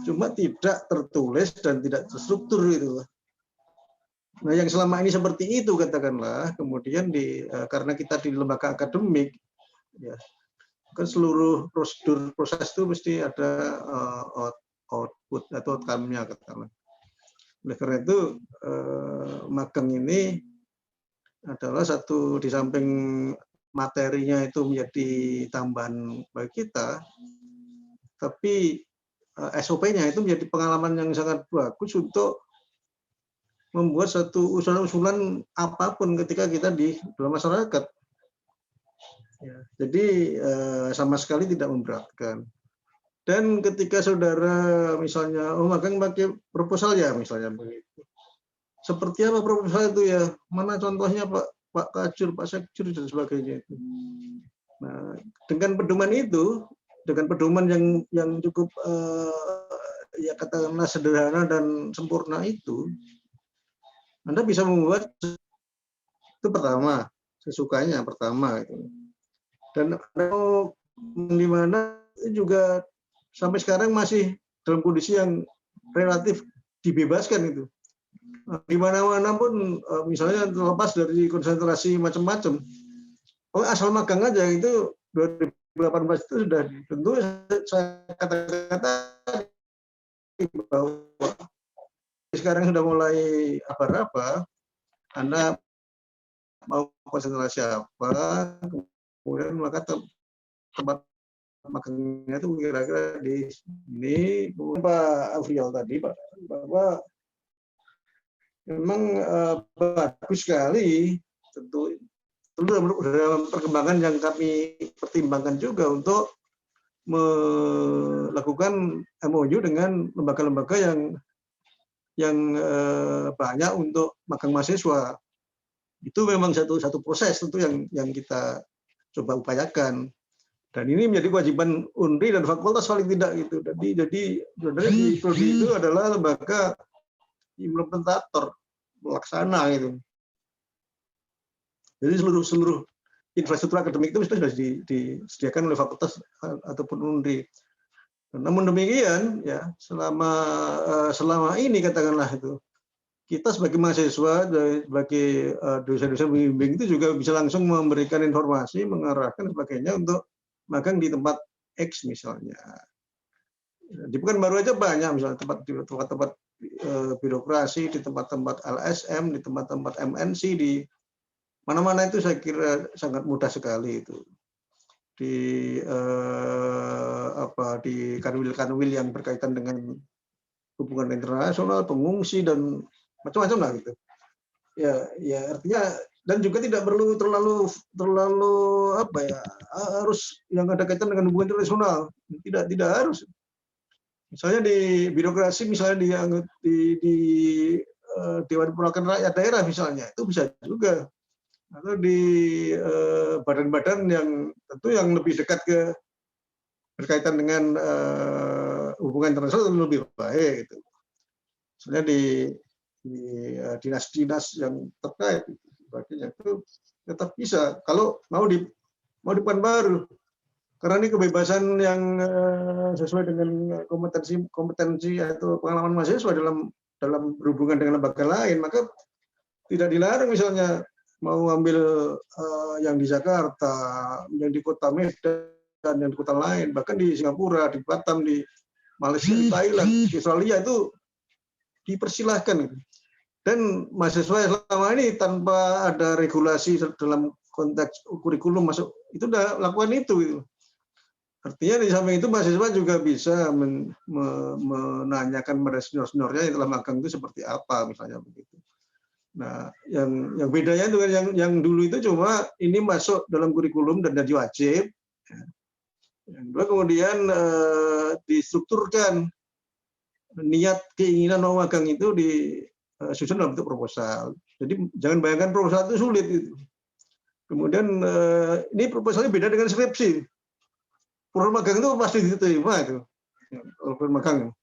Cuma tidak tertulis dan tidak terstruktur gitu. Nah, yang selama ini seperti itu katakanlah, kemudian karena kita di lembaga akademik, ya, kan seluruh prosedur proses itu mesti ada output atau outcome-nya katakanlah. Oleh karena itu magang ini adalah satu, di samping materinya itu menjadi tambahan bagi kita, tapi SOP-nya itu menjadi pengalaman yang sangat bagus untuk membuat satu usulan-usulan apapun ketika kita di dalam masyarakat. Ya, jadi sama sekali tidak memberatkan. Dan ketika saudara misalnya, magang pakai proposal ya misalnya begitu. Seperti apa proposal itu ya? Mana contohnya Pak Kajur, Pak Sekjur dan sebagainya itu. Nah, dengan pedoman itu, dengan pedoman yang cukup ya katakanlah sederhana dan sempurna itu, Anda bisa membuat Itu pertama, sesukanya pertama itu. Dan di mana juga sampai sekarang masih dalam kondisi yang relatif dibebaskan itu. Di mana-mana pun misalnya terlepas dari konsentrasi macam-macam. Oh, asal magang aja itu 2018 itu sudah tentu saya kata-kata bahwa sekarang sudah mulai apa-apa, Anda mau konsentrasi apa, kemudian maka tempat magangnya itu kira-kira di sini. Pak Afrial tadi, Pak, bahwa memang bagus sekali, tentu dalam perkembangan yang kami pertimbangkan juga untuk melakukan MOU dengan lembaga-lembaga yang banyak untuk magang mahasiswa. Itu memang satu proses tentu yang kita coba upayakan. Dan ini menjadi kewajiban UNRI dan fakultas paling tidak gitu. Jadi sebenarnya di Prodi itu adalah lembaga implementator, pelaksana gitu. Jadi seluruh infrastruktur akademik itu sudah disediakan oleh fakultas ataupun UNRI. Namun demikian, ya selama ini katakanlah itu kita sebagai mahasiswa, sebagai dosen-dosen pembimbing itu juga bisa langsung memberikan informasi, mengarahkan sebagainya untuk magang di tempat X misalnya. Di Pekanbaru aja banyak misalnya tempat-tempat birokrasi, di tempat-tempat LSM, di tempat-tempat MNC, di mana-mana itu saya kira sangat mudah sekali itu. Di kanwil-kanwil yang berkaitan dengan hubungan internasional, pengungsi dan macam-macam lah gitu. Ya artinya dan juga tidak perlu terlalu harus yang ada kaitan dengan hubungan internasional. Tidak harus. Misalnya di birokrasi, misalnya di Dewan Perwakilan Rakyat Daerah misalnya, itu bisa juga. Atau di badan-badan yang tentu yang lebih dekat berkaitan dengan hubungan internasional lebih baik. Gitu. Misalnya di dinas-dinas yang terkait, sebagainya itu tetap bisa. Kalau mau di Pekanbaru, karena ini kebebasan yang sesuai dengan kompetensi atau pengalaman mahasiswa dalam berhubungan dengan lembaga lain, maka tidak dilarang misalnya mau ambil yang di Jakarta, yang di kota Medan, yang di kota lain, bahkan di Singapura, di Batam, di Malaysia, di Thailand, di Australia itu dipersilahkan. Dan mahasiswa selama ini tanpa ada regulasi dalam konteks kurikulum masuk, itu udah lakukan itu. Artinya di samping itu mahasiswa juga bisa menanyakan pada senior-seniornya yang telah magang itu seperti apa, misalnya begitu. Nah, yang bedanya dengan yang dulu itu cuma ini masuk dalam kurikulum dan jadi wajib. Yang kedua kemudian distrukturkan niat keinginan mau magang itu disusun dalam bentuk proposal. Jadi jangan bayangkan proposal itu sulit itu. Kemudian ini proposalnya beda dengan skripsi. Program magang itu pasti diterima itu. Program magang.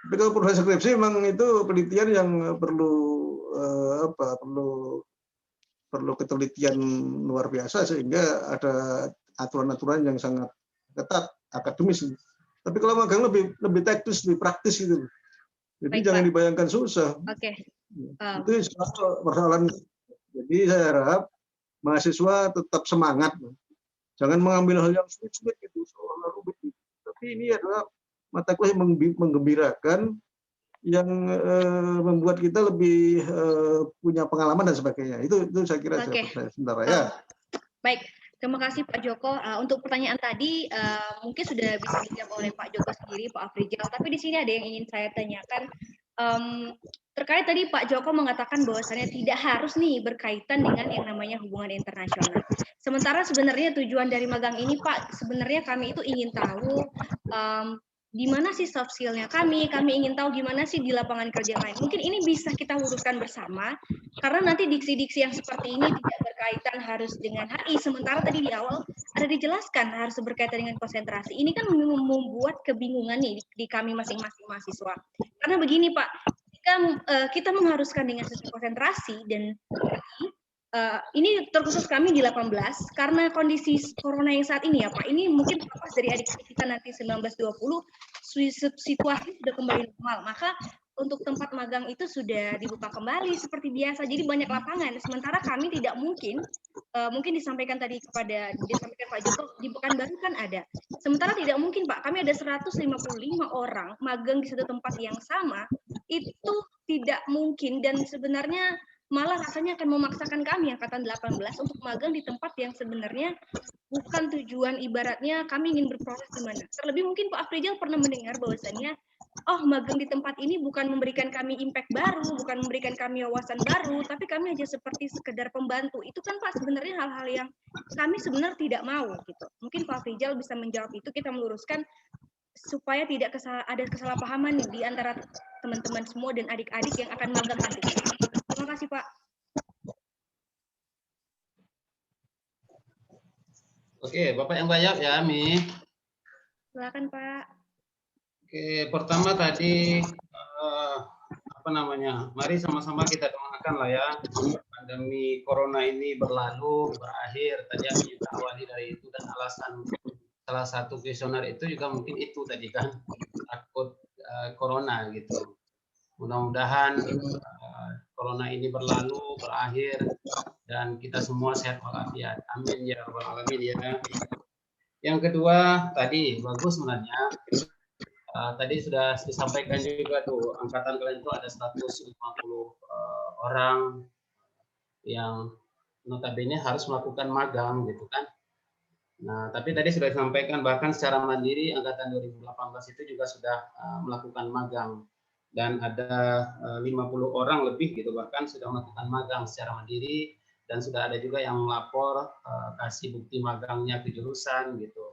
Tapi kalau program skripsi memang itu penelitian yang perlu ketelitian luar biasa sehingga ada aturan-aturan yang sangat ketat akademis. Tapi kalau magang lebih teknis, lebih praktis gitu. Jadi baik, jangan dibayangkan susah. Oke. Itu persoalan. Jadi saya harap mahasiswa tetap semangat. Jangan mengambil hal yang sulit-sulit gitu, soal rumit. Tapi ini adalah mata kuliah yang menggembirakan, yang membuat kita lebih punya pengalaman dan sebagainya. Itu saya kira sebentar ya. Baik. Terima kasih Pak Joko. Untuk pertanyaan tadi mungkin sudah bisa dijawab oleh Pak Joko sendiri, Pak Afrizal. Tapi di sini ada yang ingin saya tanyakan. Terkait tadi Pak Joko mengatakan bahwasannya tidak harus nih berkaitan dengan yang namanya hubungan internasional. Sementara sebenarnya tujuan dari magang ini Pak, sebenarnya kami itu ingin tahu gimana sih soft skill-nya kami ingin tahu gimana sih di lapangan kerja lain. Mungkin ini bisa kita luruskan bersama, karena nanti diksi-diksi yang seperti ini tidak berkaitan harus dengan HI, sementara tadi di awal ada dijelaskan harus berkaitan dengan konsentrasi. Ini kan membuat kebingungan nih di kami masing-masing mahasiswa. Karena begini Pak, jika kita mengharuskan dengan sistem konsentrasi dan HI, ini terkhusus kami di 18 karena kondisi corona yang saat ini ya Pak, ini mungkin terlepas dari adik-adik kita nanti 19-20 situasi sudah kembali normal, maka untuk tempat magang itu sudah dibuka kembali seperti biasa, jadi banyak lapangan. Sementara kami tidak mungkin, mungkin disampaikan Pak Joko, di Pekanbaru kan ada. Sementara tidak mungkin Pak, kami ada 155 orang magang di satu tempat yang sama, itu tidak mungkin dan sebenarnya malah rasanya akan memaksakan kami angkatan 18 untuk magang di tempat yang sebenarnya bukan tujuan, ibaratnya kami ingin berproses di mana. Terlebih mungkin Pak Afrizal pernah mendengar bahwasannya, oh magang di tempat ini bukan memberikan kami impact baru, bukan memberikan kami wawasan baru, tapi kami hanya seperti sekedar pembantu. Itu kan Pak sebenarnya hal-hal yang kami sebenarnya tidak mau gitu. Mungkin Pak Afrizal bisa menjawab itu, kita meluruskan supaya tidak ada kesalahpahaman nih di antara teman-teman semua dan adik-adik yang akan magang nanti. Terima kasih Pak. Oke, Bapak yang banyak ya, Mi. Silakan Pak. Oke, pertama tadi mari sama-sama kita doakan lah ya, pandemi corona ini berlalu, berakhir. Tadi yang kita awali dari itu, dan alasan salah satu kuesioner itu juga mungkin itu tadi kan, takut corona gitu. Mudah-mudahan corona ini berlalu, berakhir, dan kita semua sehat walafiat. Amin ya rabbal alamin ya. Yang kedua tadi bagus sebenarnya. Tadi sudah disampaikan juga tuh, angkatan kalian itu ada 150 orang yang notabene harus melakukan magang gitu kan. Nah, tapi tadi sudah disampaikan bahkan secara mandiri angkatan 2018 itu juga sudah melakukan magang, dan ada 50 orang lebih gitu bahkan sudah melakukan magang secara mandiri, dan sudah ada juga yang melapor kasih bukti magangnya ke jurusan gitu.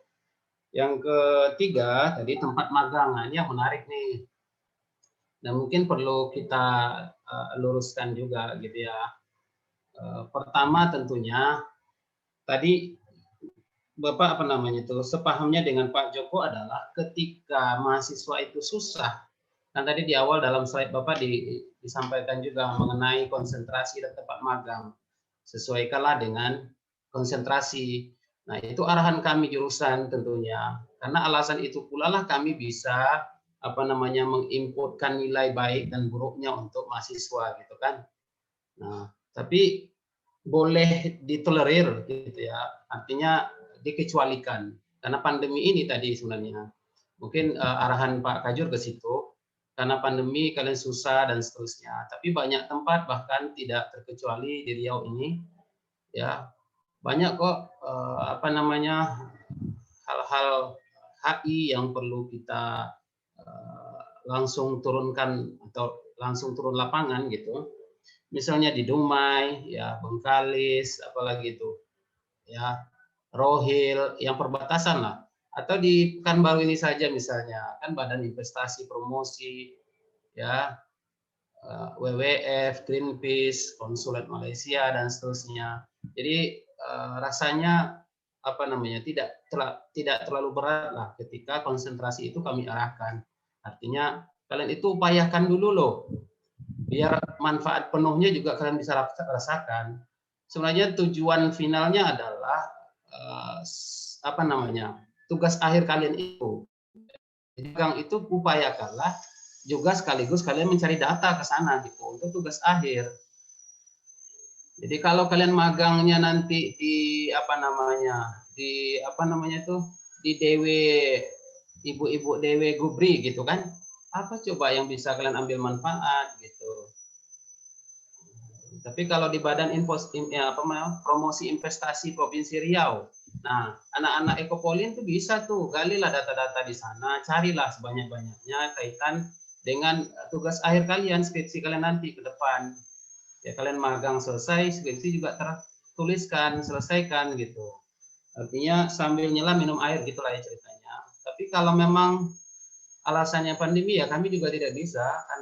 Yang ketiga tadi tempat magang, nah ini yang menarik nih, dan mungkin perlu kita luruskan juga gitu ya. Pertama tentunya tadi Bapak sepahamnya dengan Pak Joko adalah ketika mahasiswa itu susah, kan tadi di awal dalam slide Bapak disampaikan juga mengenai konsentrasi dan tempat magang, sesuaikanlah dengan konsentrasi. Nah, itu arahan kami jurusan tentunya. Karena alasan itu pula lah kami bisa menginputkan nilai baik dan buruknya untuk mahasiswa gitu kan. Nah, tapi boleh ditolerir gitu ya. Artinya dikecualikan. Karena pandemi ini tadi sebenarnya. Mungkin arahan Pak Kajur ke situ. Karena pandemi kalian susah dan seterusnya. Tapi banyak tempat bahkan tidak terkecuali di Riau ini ya. Banyak kok hal-hal HI yang perlu kita langsung turunkan atau langsung turun lapangan gitu. Misalnya di Dumai, ya Bengkalis, apalagi itu, ya Rohil, yang perbatasan lah. Atau di Pekanbaru ini saja misalnya, kan Badan Investasi Promosi, ya WWF, Greenpeace, Konsulat Malaysia dan seterusnya. Jadi rasanya tidak terlalu berat lah ketika konsentrasi itu kami arahkan. Artinya kalian itu upayakan dulu loh, biar manfaat penuhnya juga kalian bisa rasakan. Sebenarnya tujuan finalnya adalah tugas akhir kalian itu. Jadi itu upayakanlah juga sekaligus kalian mencari data ke sana gitu untuk tugas akhir. Jadi kalau kalian magangnya nanti di di DW, ibu-ibu DW Gubri gitu kan, apa coba yang bisa kalian ambil manfaat gitu. Tapi kalau di Badan Promosi Investasi Provinsi Riau, nah anak-anak Ekopolin tuh bisa tuh galilah data-data di sana, carilah sebanyak-banyaknya kaitan dengan tugas akhir kalian, skripsi kalian nanti ke depan. Ya kalian magang selesai, skripsi juga tertuliskan, selesaikan gitu. Artinya sambil nyelam minum air gitulah ya ceritanya. Tapi kalau memang alasannya pandemi ya kami juga tidak bisa kan,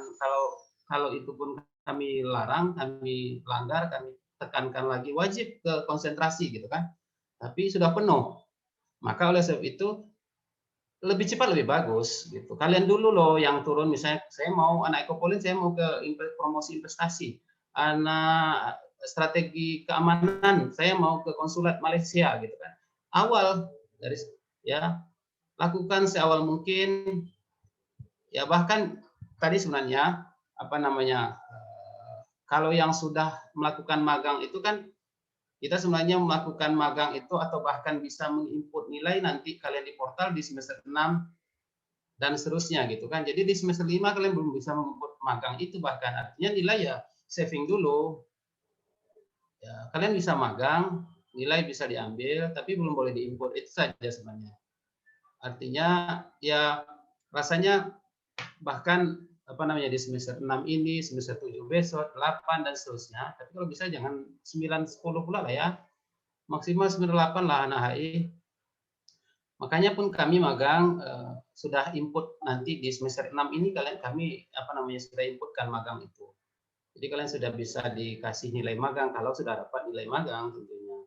kalau itu pun kami larang, kami langgar, kami tekankan lagi wajib ke konsentrasi gitu kan. Tapi sudah penuh. Maka oleh sebab itu lebih cepat lebih bagus gitu. Kalian dulu loh yang turun, misalnya saya mau anak Ekopolin, saya mau ke promosi investasi. Anak strategi keamanan, saya mau ke konsulat Malaysia gitu kan. Awal dari ya lakukan seawal mungkin, ya bahkan tadi sebenarnya apa namanya kalau yang sudah melakukan magang itu kan kita sebenarnya melakukan magang itu atau bahkan bisa menginput nilai nanti kalian di portal di semester 6 dan seterusnya gitu kan. Jadi di semester 5 kalian belum bisa menginput magang itu, bahkan artinya nilai ya saving dulu. Ya, kalian bisa magang, nilai bisa diambil tapi belum boleh diinput, itu saja sebenarnya. Artinya ya rasanya bahkan apa namanya di semester 6 ini, semester 7 besok, 8 dan seterusnya. Tapi kalau bisa jangan 9 10 pula lah ya. Maksimal 9 8 lah anak HI. Makanya pun kami magang sudah input nanti di semester 6 ini kami apa namanya sudah inputkan magang itu. Jadi kalian sudah bisa dikasih nilai magang kalau sudah dapat nilai magang tentunya.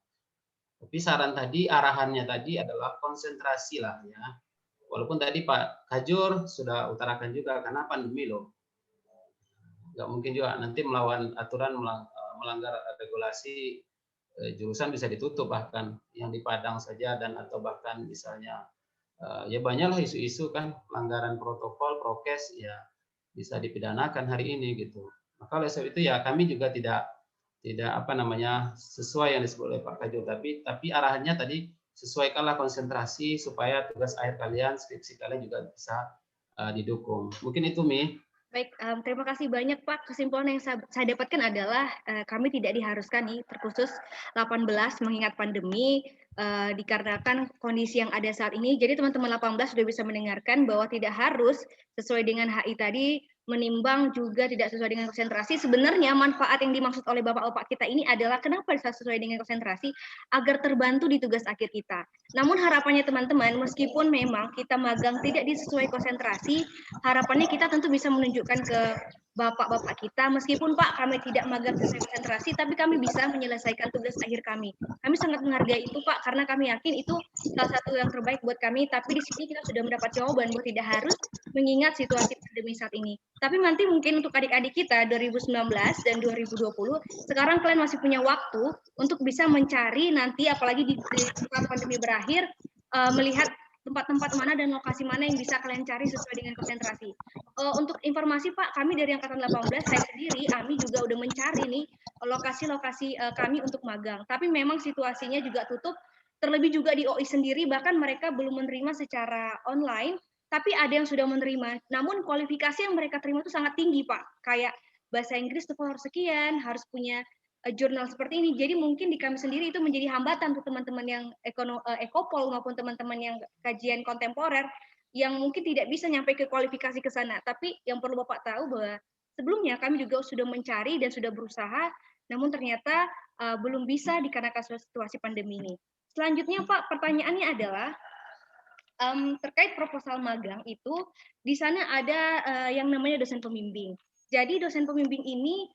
Tapi saran tadi arahannya tadi adalah konsentrasi lah ya. Walaupun tadi Pak Kajur sudah utarakan juga karena pandemi loh. Nggak mungkin juga nanti melawan aturan, melanggar regulasi, jurusan bisa ditutup bahkan yang di Padang saja dan atau bahkan misalnya ya banyaklah isu-isu kan pelanggaran protokol, prokes ya bisa dipidanakan hari ini gitu. Maka oleh sebab itu ya kami juga tidak apa namanya sesuai yang disebut oleh Pak Kajur, tapi arahannya tadi sesuaikanlah konsentrasi supaya tugas akhir kalian, skripsi kalian juga bisa didukung. Mungkin itu Mi. Baik, terima kasih banyak Pak. Kesimpulan yang saya dapatkan adalah kami tidak diharuskan nih terkhusus 18 mengingat pandemi dikarenakan kondisi yang ada saat ini. Jadi teman-teman 18 sudah bisa mendengarkan bahwa tidak harus sesuai dengan HI tadi, menimbang juga tidak sesuai dengan konsentrasi. Sebenarnya manfaat yang dimaksud oleh Bapak-Bapak kita ini adalah kenapa bisa sesuai dengan konsentrasi agar terbantu di tugas akhir kita. Namun harapannya teman-teman, meskipun memang kita magang tidak disesuai konsentrasi, harapannya kita tentu bisa menunjukkan ke bapak-bapak kita, meskipun Pak kami tidak magang sesuai konsentrasi, tapi kami bisa menyelesaikan tugas akhir kami. Kami sangat menghargai itu Pak, karena kami yakin itu salah satu yang terbaik buat kami, tapi di sini kita sudah mendapat jawaban bahwa tidak harus mengingat situasi pandemi saat ini. Tapi nanti mungkin untuk adik-adik kita 2019 dan 2020, sekarang kalian masih punya waktu untuk bisa mencari nanti, apalagi di saat pandemi berakhir, melihat tempat-tempat mana dan lokasi mana yang bisa kalian cari sesuai dengan konsentrasi. Untuk informasi Pak, kami dari Angkatan 18, saya sendiri, Ami juga udah mencari nih lokasi-lokasi kami untuk magang. Tapi memang situasinya juga tutup, terlebih juga di OI sendiri, bahkan mereka belum menerima secara online, tapi ada yang sudah menerima. Namun kualifikasi yang mereka terima itu sangat tinggi Pak. Kayak bahasa Inggris tuh harus sekian, harus punya jurnal seperti ini. Jadi mungkin di kami sendiri itu menjadi hambatan untuk teman-teman yang ekopol maupun teman-teman yang kajian kontemporer yang mungkin tidak bisa nyampe ke kualifikasi ke sana. Tapi yang perlu Bapak tahu bahwa sebelumnya kami juga sudah mencari dan sudah berusaha, namun ternyata belum bisa dikarenakan situasi pandemi ini. Selanjutnya Pak, pertanyaannya adalah terkait proposal magang itu, di sana ada yang namanya dosen pembimbing. Jadi dosen pembimbing ini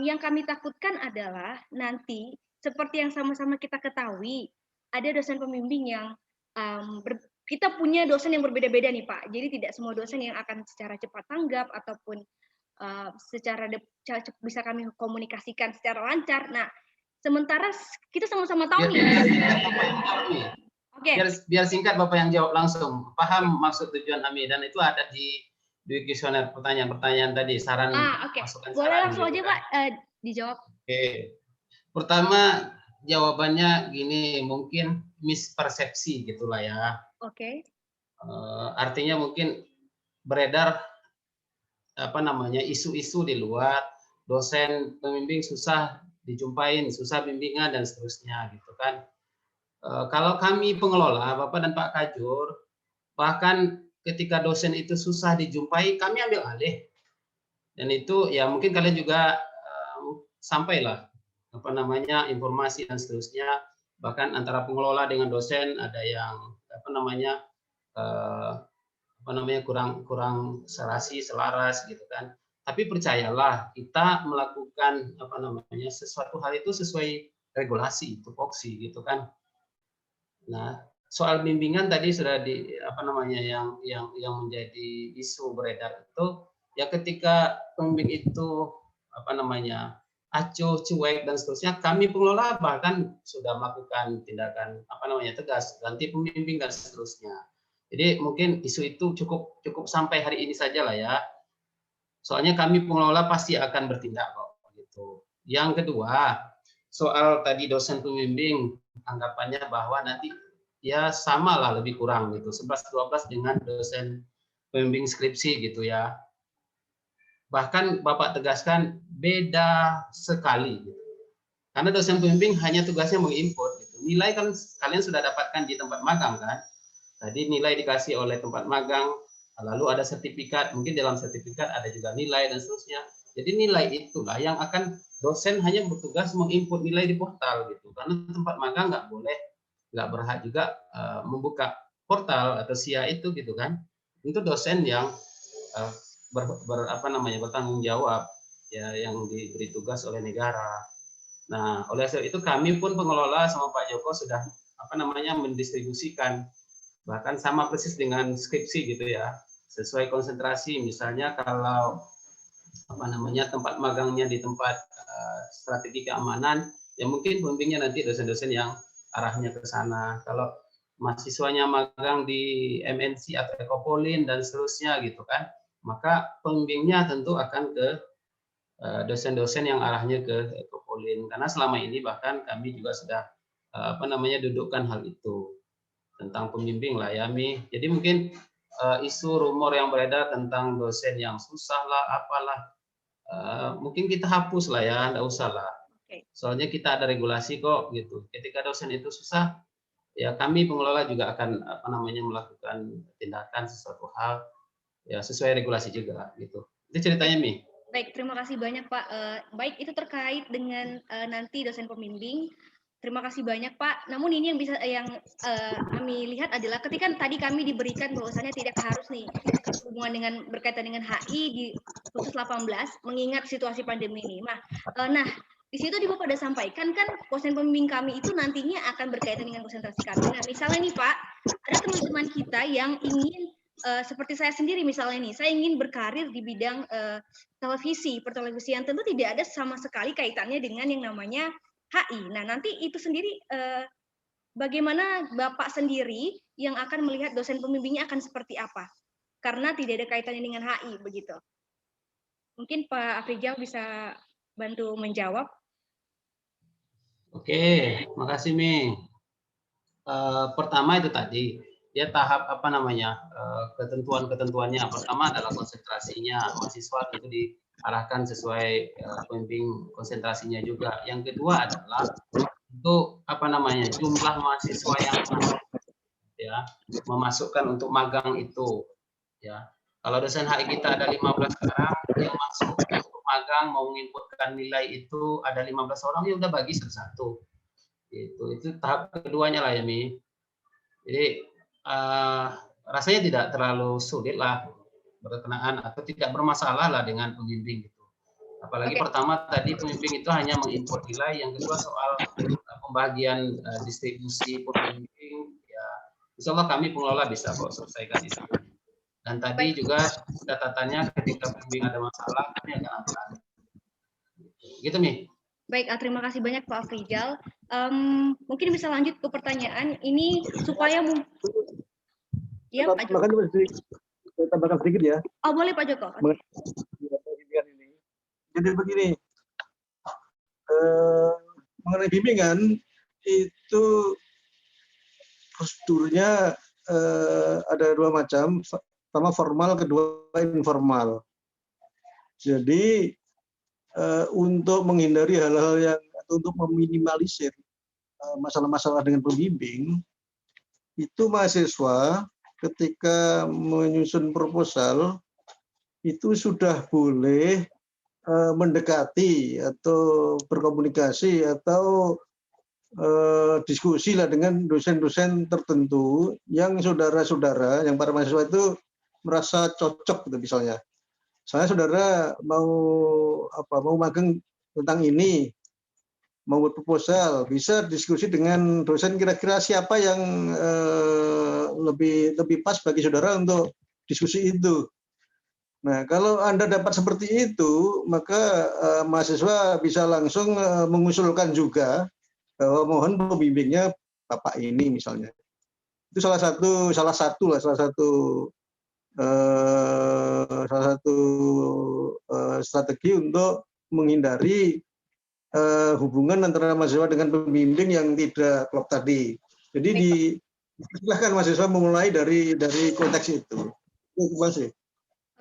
yang kami takutkan adalah nanti seperti yang sama-sama kita ketahui, ada dosen pembimbing yang kita punya dosen yang berbeda-beda nih Pak. Jadi tidak semua dosen yang akan secara cepat tanggap ataupun secara bisa kami komunikasikan secara lancar. Nah, sementara kita sama-sama tahu nih. Oke. Biar singkat Bapak yang jawab langsung. Paham maksud tujuan Ami dan itu ada di kuesioner pertanyaan-pertanyaan tadi, saran masukan. Boleh langsung aja Pak dijawab. Oke. Pertama jawabannya gini, mungkin mispersepsi gitulah ya. Oke. Artinya mungkin beredar apa namanya isu-isu di luar, dosen pembimbing susah dijumpain, susah bimbingan dan seterusnya gitu kan. Kalau kami pengelola, Bapak dan Pak Kajur, bahkan ketika dosen itu susah dijumpai, kami ambil alih. Dan itu ya mungkin kalian juga sampailah apa namanya informasi dan seterusnya. Bahkan antara pengelola dengan dosen ada yang kurang serasi, selaras gitu kan. Tapi percayalah kita melakukan sesuatu hal itu sesuai regulasi, tupoksi gitu kan. Nah, soal bimbingan tadi sudah yang menjadi isu beredar itu ya ketika pembimbing itu acuh, cuek dan seterusnya, kami pengelola bahkan sudah melakukan tindakan tegas, ganti pembimbing dan seterusnya. Jadi mungkin isu itu cukup sampai hari ini saja lah ya. Soalnya kami pengelola pasti akan bertindak kok gitu. Yang kedua, soal tadi dosen pembimbing, anggapannya bahwa nanti ya sama lah lebih kurang gitu, 11-12 dengan dosen pembimbing skripsi gitu ya. Bahkan Bapak tegaskan beda sekali gitu. Karena dosen pembimbing hanya tugasnya menginput gitu. Nilai kan kalian sudah dapatkan di tempat magang kan. Tadi nilai dikasih oleh tempat magang, lalu ada sertifikat, mungkin dalam sertifikat ada juga nilai dan seterusnya. Jadi nilai itulah yang akan dosen hanya bertugas menginput nilai di portal gitu. Karena tempat magang nggak berhak juga membuka portal atau SIA itu gitu kan. Untuk dosen yang bertanggung jawab ya, yang diberi tugas oleh negara. Nah, oleh sebab itu kami pun pengelola sama Pak Joko sudah mendistribusikan, bahkan sama persis dengan skripsi gitu ya, sesuai konsentrasi. Misalnya kalau tempat magangnya di tempat strategi keamanan, ya mungkin pembimbingnya nanti dosen-dosen yang arahnya ke sana. Kalau mahasiswanya magang di MNC atau Ekopolin dan seterusnya gitu kan, maka pembimbingnya tentu akan ke dosen-dosen yang arahnya ke Ekopolin. Karena selama ini bahkan kami juga sudah dudukkan hal itu tentang pembimbing lah ya, Mi. Jadi mungkin isu rumor yang beredar tentang dosen yang susah lah, apalah, mungkin kita hapus lah ya, nggak usah lah. Soalnya kita ada regulasi kok gitu. Ketika dosen itu susah, ya kami pengelola juga akan melakukan tindakan sesuatu hal ya sesuai regulasi juga gitu. Itu ceritanya, Mi. Baik, terima kasih banyak Pak. Baik, itu terkait dengan nanti dosen pembimbing. Terima kasih banyak Pak. Namun ini yang kami lihat adalah ketika tadi kami diberikan bahwasannya tidak harus nih hubungan berkaitan dengan HI di khusus 18 mengingat situasi pandemi ini. Nah, di situ di Bapak sudah sampaikan kan dosen pembimbing kami itu nantinya akan berkaitan dengan konsentrasi kami. Nah, misalnya nih Pak, ada teman-teman kita yang ingin seperti saya sendiri misalnya nih, saya ingin berkarir di bidang televisi, pertelevisian, tentu tidak ada sama sekali kaitannya dengan yang namanya HI. Nah, nanti itu sendiri bagaimana Bapak sendiri yang akan melihat dosen pembimbingnya akan seperti apa? Karena tidak ada kaitannya dengan HI, begitu. Mungkin Pak Afrijal bisa bantu menjawab. Oke, makasih Mi. Pertama itu tadi, ya tahap ketentuan-ketentuannya. Pertama adalah konsentrasinya, mahasiswa tentu diarahkan sesuai pembimbing konsentrasinya juga. Yang kedua adalah untuk jumlah mahasiswa yang ya memasukkan untuk magang itu ya. Kalau dosen HI kita ada 15 sekarang, yang masuk untuk magang mau menginputkan nilai itu ada 15 orang, ya udah bagi satu-satu. Itu tahap keduanya lah ya, Mi. Jadi rasanya tidak terlalu sulit lah berkenaan atau tidak bermasalah lah dengan pembimbing gitu. Apalagi pertama tadi pembimbing itu hanya menginput nilai, yang kedua soal pembagian distribusi pembimbing ya, insya Allah kami pengelola bisa kok selesaikan itu. Dan tadi juga catatannya ketika pembimbing ada masalah kami akan angkat. Gitu Mi. Baik, terima kasih banyak Pak Afrijal. Mungkin bisa lanjut ke pertanyaan ini supaya ya Pak Joko. Tambahkan sedikit ya. Oh boleh Pak Joko. Jadi begini, mengenai bimbingan itu prosedurnya ada dua macam, pertama formal, kedua informal. Jadi untuk menghindari hal-hal yang atau untuk meminimalisir masalah-masalah dengan pembimbing, itu mahasiswa ketika menyusun proposal itu sudah boleh mendekati atau berkomunikasi atau diskusi lah dengan dosen-dosen tertentu yang saudara-saudara, yang para mahasiswa itu merasa cocok gitu misalnya. Saya saudara mau magang tentang ini, mau buat proposal, bisa diskusi dengan dosen kira-kira siapa yang lebih pas bagi saudara untuk diskusi itu. Nah, kalau Anda dapat seperti itu, maka mahasiswa bisa langsung mengusulkan juga bahwa mohon pembimbingnya Bapak ini misalnya. Itu salah satu strategi untuk menghindari hubungan antara mahasiswa dengan pembimbing yang tidak klop tadi. Jadi silakan mahasiswa memulai dari konteks itu. Terima kasih.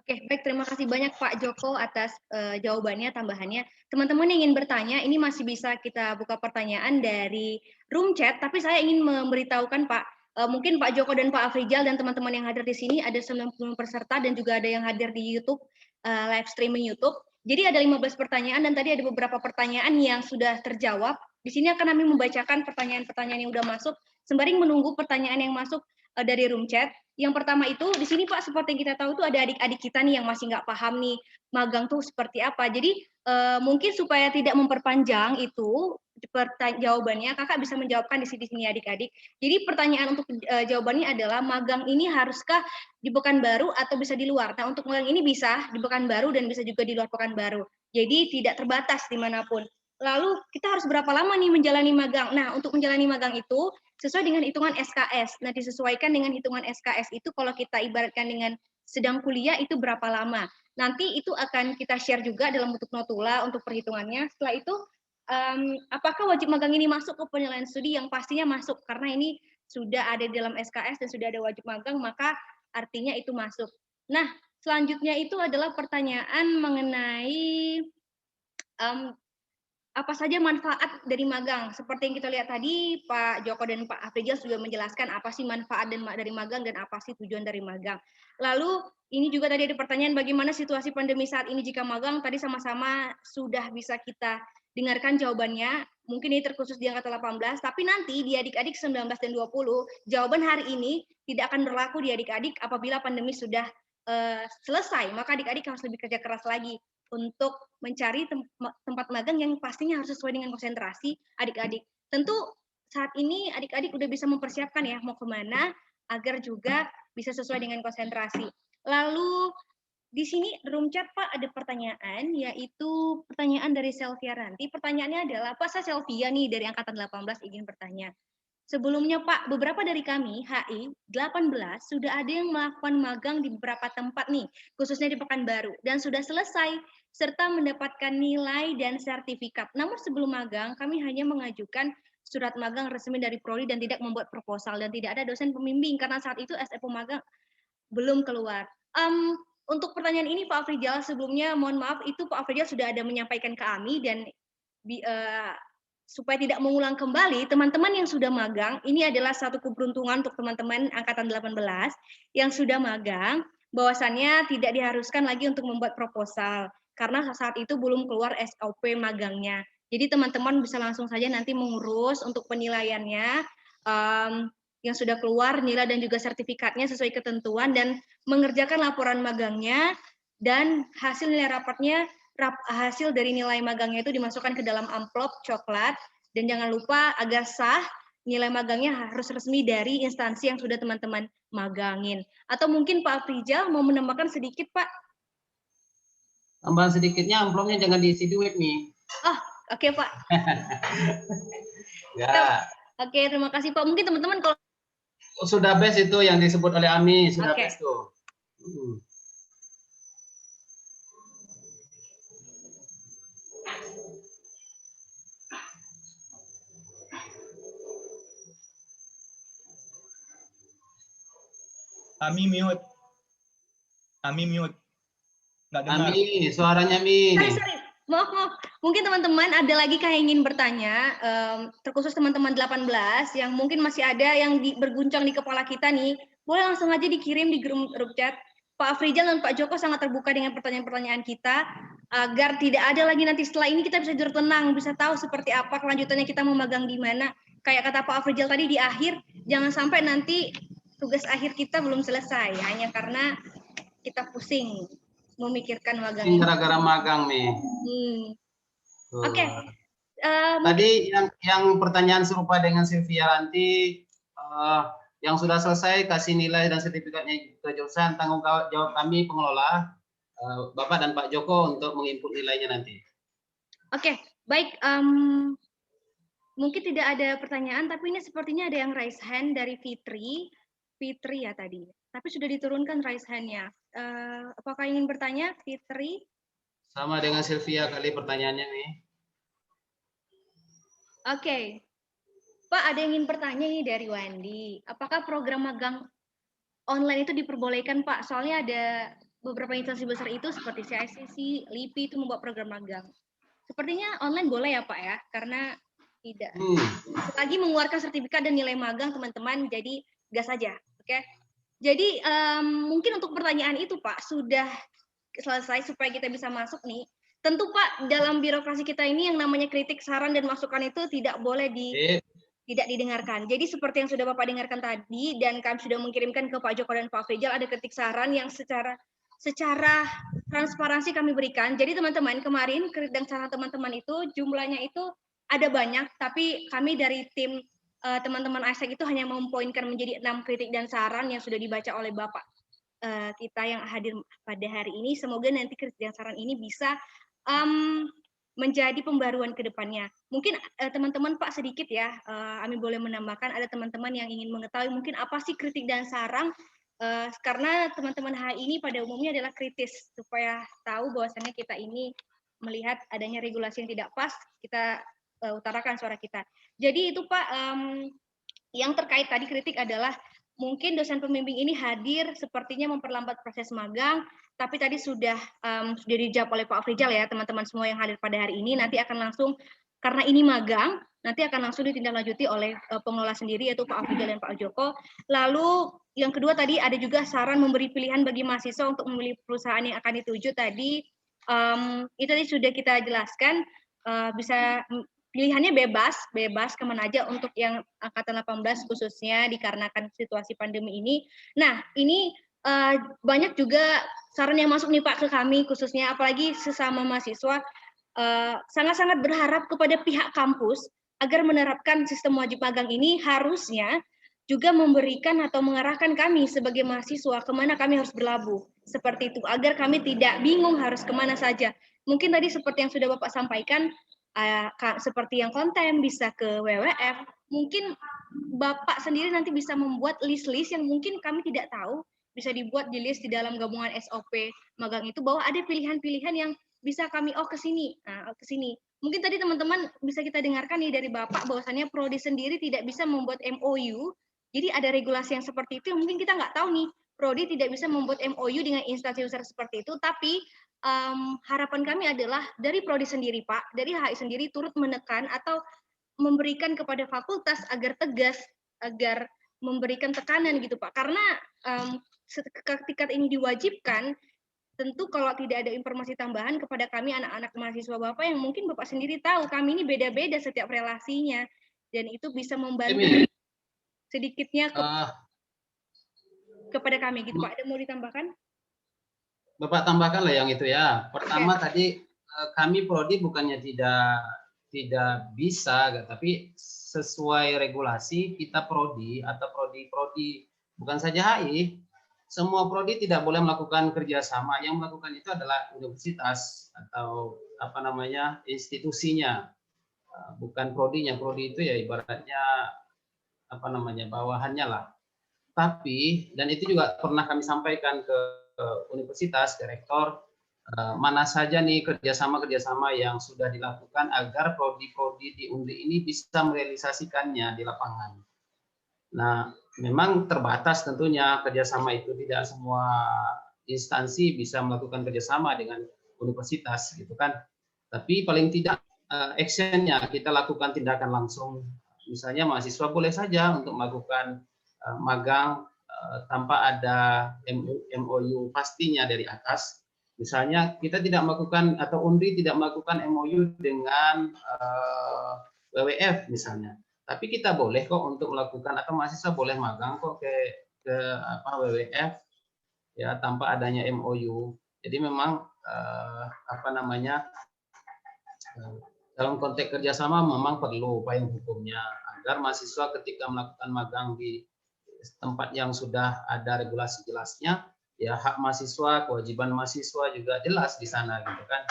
Oke, baik. Terima kasih banyak Pak Joko atas jawabannya, tambahannya. Teman-teman yang ingin bertanya, ini masih bisa kita buka pertanyaan dari room chat, tapi saya ingin memberitahukan Pak, mungkin Pak Joko dan Pak Afrizal dan teman-teman yang hadir di sini, ada 90 peserta dan juga ada yang hadir di YouTube, live streaming YouTube. Jadi ada 15 pertanyaan dan tadi ada beberapa pertanyaan yang sudah terjawab. Di sini akan kami membacakan pertanyaan-pertanyaan yang sudah masuk, sembari menunggu pertanyaan yang masuk dari room chat. Yang pertama itu, di sini Pak, seperti yang kita tahu tuh ada adik-adik kita nih yang masih nggak paham nih, magang tuh seperti apa. Jadi mungkin supaya tidak memperpanjang itu jawabannya, kakak bisa menjawabkan di sini adik-adik. Jadi pertanyaan untuk jawabannya adalah, magang ini haruskah di Pekanbaru atau bisa di luar? Nah, untuk magang ini bisa di Pekanbaru dan bisa juga di luar Pekanbaru. Jadi tidak terbatas dimanapun. Lalu kita harus berapa lama nih menjalani magang? Nah, untuk menjalani magang itu sesuai dengan hitungan SKS. Nah, disesuaikan dengan hitungan SKS itu kalau kita ibaratkan dengan sedang kuliah itu berapa lama. Nanti itu akan kita share juga dalam bentuk notula untuk perhitungannya. Setelah itu, apakah wajib magang ini masuk ke penilaian studi? Yang pastinya masuk, karena ini sudah ada di dalam SKS dan sudah ada wajib magang, maka artinya itu masuk. Nah, selanjutnya itu adalah pertanyaan mengenai apa saja manfaat dari magang. Seperti yang kita lihat tadi, Pak Joko dan Pak Afrizal sudah menjelaskan apa sih manfaat dari magang dan apa sih tujuan dari magang. Lalu ini juga tadi ada pertanyaan bagaimana situasi pandemi saat ini jika magang. Tadi sama-sama sudah bisa kita dengarkan jawabannya. Mungkin ini terkhusus di angkatan 18, tapi nanti di adik-adik 19 dan 20, jawaban hari ini tidak akan berlaku di adik-adik apabila pandemi sudah selesai. Maka adik-adik harus lebih kerja keras lagi untuk mencari tempat magang yang pastinya harus sesuai dengan konsentrasi adik-adik. Tentu saat ini adik-adik udah bisa mempersiapkan ya mau kemana agar juga bisa sesuai dengan konsentrasi. Lalu di sini room chat Pak ada pertanyaan, yaitu pertanyaan dari Selvia Ranti. Pertanyaannya adalah, Pak, saya Selvia nih dari angkatan 18 ingin bertanya. Sebelumnya Pak, beberapa dari kami, HI 18, sudah ada yang melakukan magang di beberapa tempat nih, khususnya di Pekanbaru, dan sudah selesai, serta mendapatkan nilai dan sertifikat. Namun sebelum magang, kami hanya mengajukan surat magang resmi dari Prodi dan tidak membuat proposal, dan tidak ada dosen pembimbing, karena saat itu SFO magang belum keluar. Untuk pertanyaan ini Pak Afrizal, sebelumnya mohon maaf, itu Pak Afrizal sudah ada menyampaikan ke kami, dan supaya tidak mengulang kembali, teman-teman yang sudah magang, ini adalah satu keberuntungan untuk teman-teman angkatan 18 yang sudah magang, bahwasannya tidak diharuskan lagi untuk membuat proposal, karena saat itu belum keluar SOP magangnya. Jadi teman-teman bisa langsung saja nanti mengurus untuk penilaiannya, yang sudah keluar nilai dan juga sertifikatnya sesuai ketentuan, dan mengerjakan laporan magangnya, dan hasil nilai rapatnya, hasil dari nilai magangnya itu dimasukkan ke dalam amplop coklat, dan jangan lupa agar sah nilai magangnya harus resmi dari instansi yang sudah teman-teman magangin. Atau mungkin Pak Afrizal mau menambahkan sedikit Pak? Tambahan sedikitnya, amplopnya jangan diisi duit nih. Oh, oke Pak. Ya. Oke, terima kasih Pak. Mungkin teman-teman kalau sudah best itu yang disebut oleh Ami, sudah best tuh. Ami mute. Ami mute. Nggak dengar. Ami, suaranya Mi. Sorry. Maaf. Mungkin teman-teman ada lagi yang ingin bertanya, terkhusus teman-teman 18 yang mungkin masih ada yang berguncang di kepala kita nih, boleh langsung aja dikirim di grup chat. Pak Afrizal dan Pak Joko sangat terbuka dengan pertanyaan-pertanyaan kita, agar tidak ada lagi nanti setelah ini kita bisa tidur tenang, bisa tahu seperti apa kelanjutannya kita mau magang di mana. Kayak kata Pak Afrizal tadi di akhir, jangan sampai nanti tugas akhir kita belum selesai, hanya karena kita pusing memikirkan magang. Gara-gara magang nih. Oke. Tadi yang pertanyaan serupa dengan Sylvia Ranti, yang sudah selesai kasih nilai dan sertifikatnya ke jurusan, tanggung jawab kami pengelola Bapak dan Pak Joko untuk menginput nilainya nanti. Oke, baik. Mungkin tidak ada pertanyaan, tapi ini sepertinya ada yang raise hand dari Fitri ya tadi. Tapi sudah diturunkan raise hand-nya. Apakah ingin bertanya, Fitri? Sama dengan Sylvia kali pertanyaannya nih. Oke. Pak, ada yang ingin bertanya nih dari Wendy. Apakah program magang online itu diperbolehkan, Pak? Soalnya ada beberapa instansi besar itu seperti CICC, LIPI itu membuat program magang. Sepertinya online boleh ya, Pak ya? Karena tidak. Lagi mengeluarkan sertifikat dan nilai magang, teman-teman. Jadi gas aja, oke? Jadi mungkin untuk pertanyaan itu, Pak, sudah selesai supaya kita bisa masuk nih. Tentu, Pak, dalam birokrasi kita ini yang namanya kritik, saran, dan masukan itu tidak boleh tidak didengarkan. Jadi seperti yang sudah Bapak dengarkan tadi, dan kami sudah mengirimkan ke Pak Joko dan Pak Faisal, ada kritik saran yang secara transparansi kami berikan. Jadi teman-teman, kemarin kritik dan saran teman-teman itu jumlahnya itu ada banyak, tapi kami dari tim teman-teman ASEC itu hanya mempoinkan menjadi 6 kritik dan saran yang sudah dibaca oleh Bapak kita yang hadir pada hari ini. Semoga nanti kritik dan saran ini bisa menjadi pembaruan ke depannya. Mungkin teman-teman Pak sedikit ya, kami boleh menambahkan, ada teman-teman yang ingin mengetahui mungkin apa sih kritik dan saran, karena teman-teman HI ini pada umumnya adalah kritis, supaya tahu bahwasannya kita ini melihat adanya regulasi yang tidak pas, kita utarakan suara kita. Jadi itu Pak, yang terkait tadi kritik adalah mungkin dosen pembimbing ini hadir sepertinya memperlambat proses magang, tapi tadi sudah dijawab oleh Pak Faisal ya, teman-teman semua yang hadir pada hari ini nanti akan langsung, karena ini magang, nanti akan langsung ditindaklanjuti oleh pengelola sendiri yaitu Pak Faisal dan Pak Joko. Lalu yang kedua tadi ada juga saran memberi pilihan bagi mahasiswa untuk memilih perusahaan yang akan dituju tadi, itu tadi sudah kita jelaskan, bisa pilihannya bebas kemana aja untuk yang angkatan 18 khususnya dikarenakan situasi pandemi ini. Nah, ini banyak juga saran yang masuk nih Pak ke kami khususnya, apalagi sesama mahasiswa, sangat-sangat berharap kepada pihak kampus agar menerapkan sistem wajib magang ini harusnya juga memberikan atau mengarahkan kami sebagai mahasiswa kemana kami harus berlabuh. Seperti itu, agar kami tidak bingung harus kemana saja. Mungkin tadi seperti yang sudah Bapak sampaikan, seperti yang konten bisa ke WWF, mungkin Bapak sendiri nanti bisa membuat list-list yang mungkin kami tidak tahu, bisa dibuat di list di dalam gabungan SOP magang itu, bahwa ada pilihan-pilihan yang bisa kami ke sini. Nah, ke sini. Mungkin tadi teman-teman bisa kita dengarkan nih dari Bapak bahwasannya prodi sendiri tidak bisa membuat MOU. Jadi ada regulasi yang seperti itu yang mungkin kita nggak tahu nih. Prodi tidak bisa membuat MOU dengan instansi besar seperti itu, tapi harapan kami adalah dari prodi sendiri Pak, dari HI sendiri turut menekan atau memberikan kepada fakultas agar tegas, agar memberikan tekanan gitu Pak. Karena ketika ini diwajibkan, tentu kalau tidak ada informasi tambahan kepada kami anak-anak mahasiswa Bapak yang mungkin Bapak sendiri tahu, kami ini beda-beda setiap relasinya, dan itu bisa membantu sedikitnya kepada kami gitu Pak. Ada mau ditambahkan? Bapak tambahkan lah yang itu ya. Pertama tadi kami prodi bukannya tidak bisa, tapi sesuai regulasi kita prodi atau prodi bukan saja HI, semua prodi tidak boleh melakukan kerjasama. Yang melakukan itu adalah universitas atau apa namanya institusinya, bukan prodinya. Prodi itu ya ibaratnya apa namanya bawahannya lah. Tapi dan itu juga pernah kami sampaikan ke universitas, ke rektor, mana saja nih kerjasama yang sudah dilakukan agar prodi-prodi di UNRI ini bisa merealisasikannya di lapangan. Nah, memang terbatas tentunya kerjasama itu, tidak semua instansi bisa melakukan kerjasama dengan universitas, gitu kan. Tapi paling tidak actionnya kita lakukan tindakan langsung. Misalnya mahasiswa boleh saja untuk melakukan magang tanpa ada MOU pastinya dari atas. Misalnya kita tidak melakukan atau UNRI tidak melakukan MOU dengan WWF misalnya. Tapi kita boleh kok untuk melakukan atau mahasiswa boleh magang kok ke WWF ya tanpa adanya MOU. Jadi memang apa namanya dalam konteks kerjasama memang perlu payung hukumnya agar mahasiswa ketika melakukan magang di tempat yang sudah ada regulasi jelasnya Ya, hak mahasiswa, kewajiban mahasiswa juga jelas di sana gitu kan.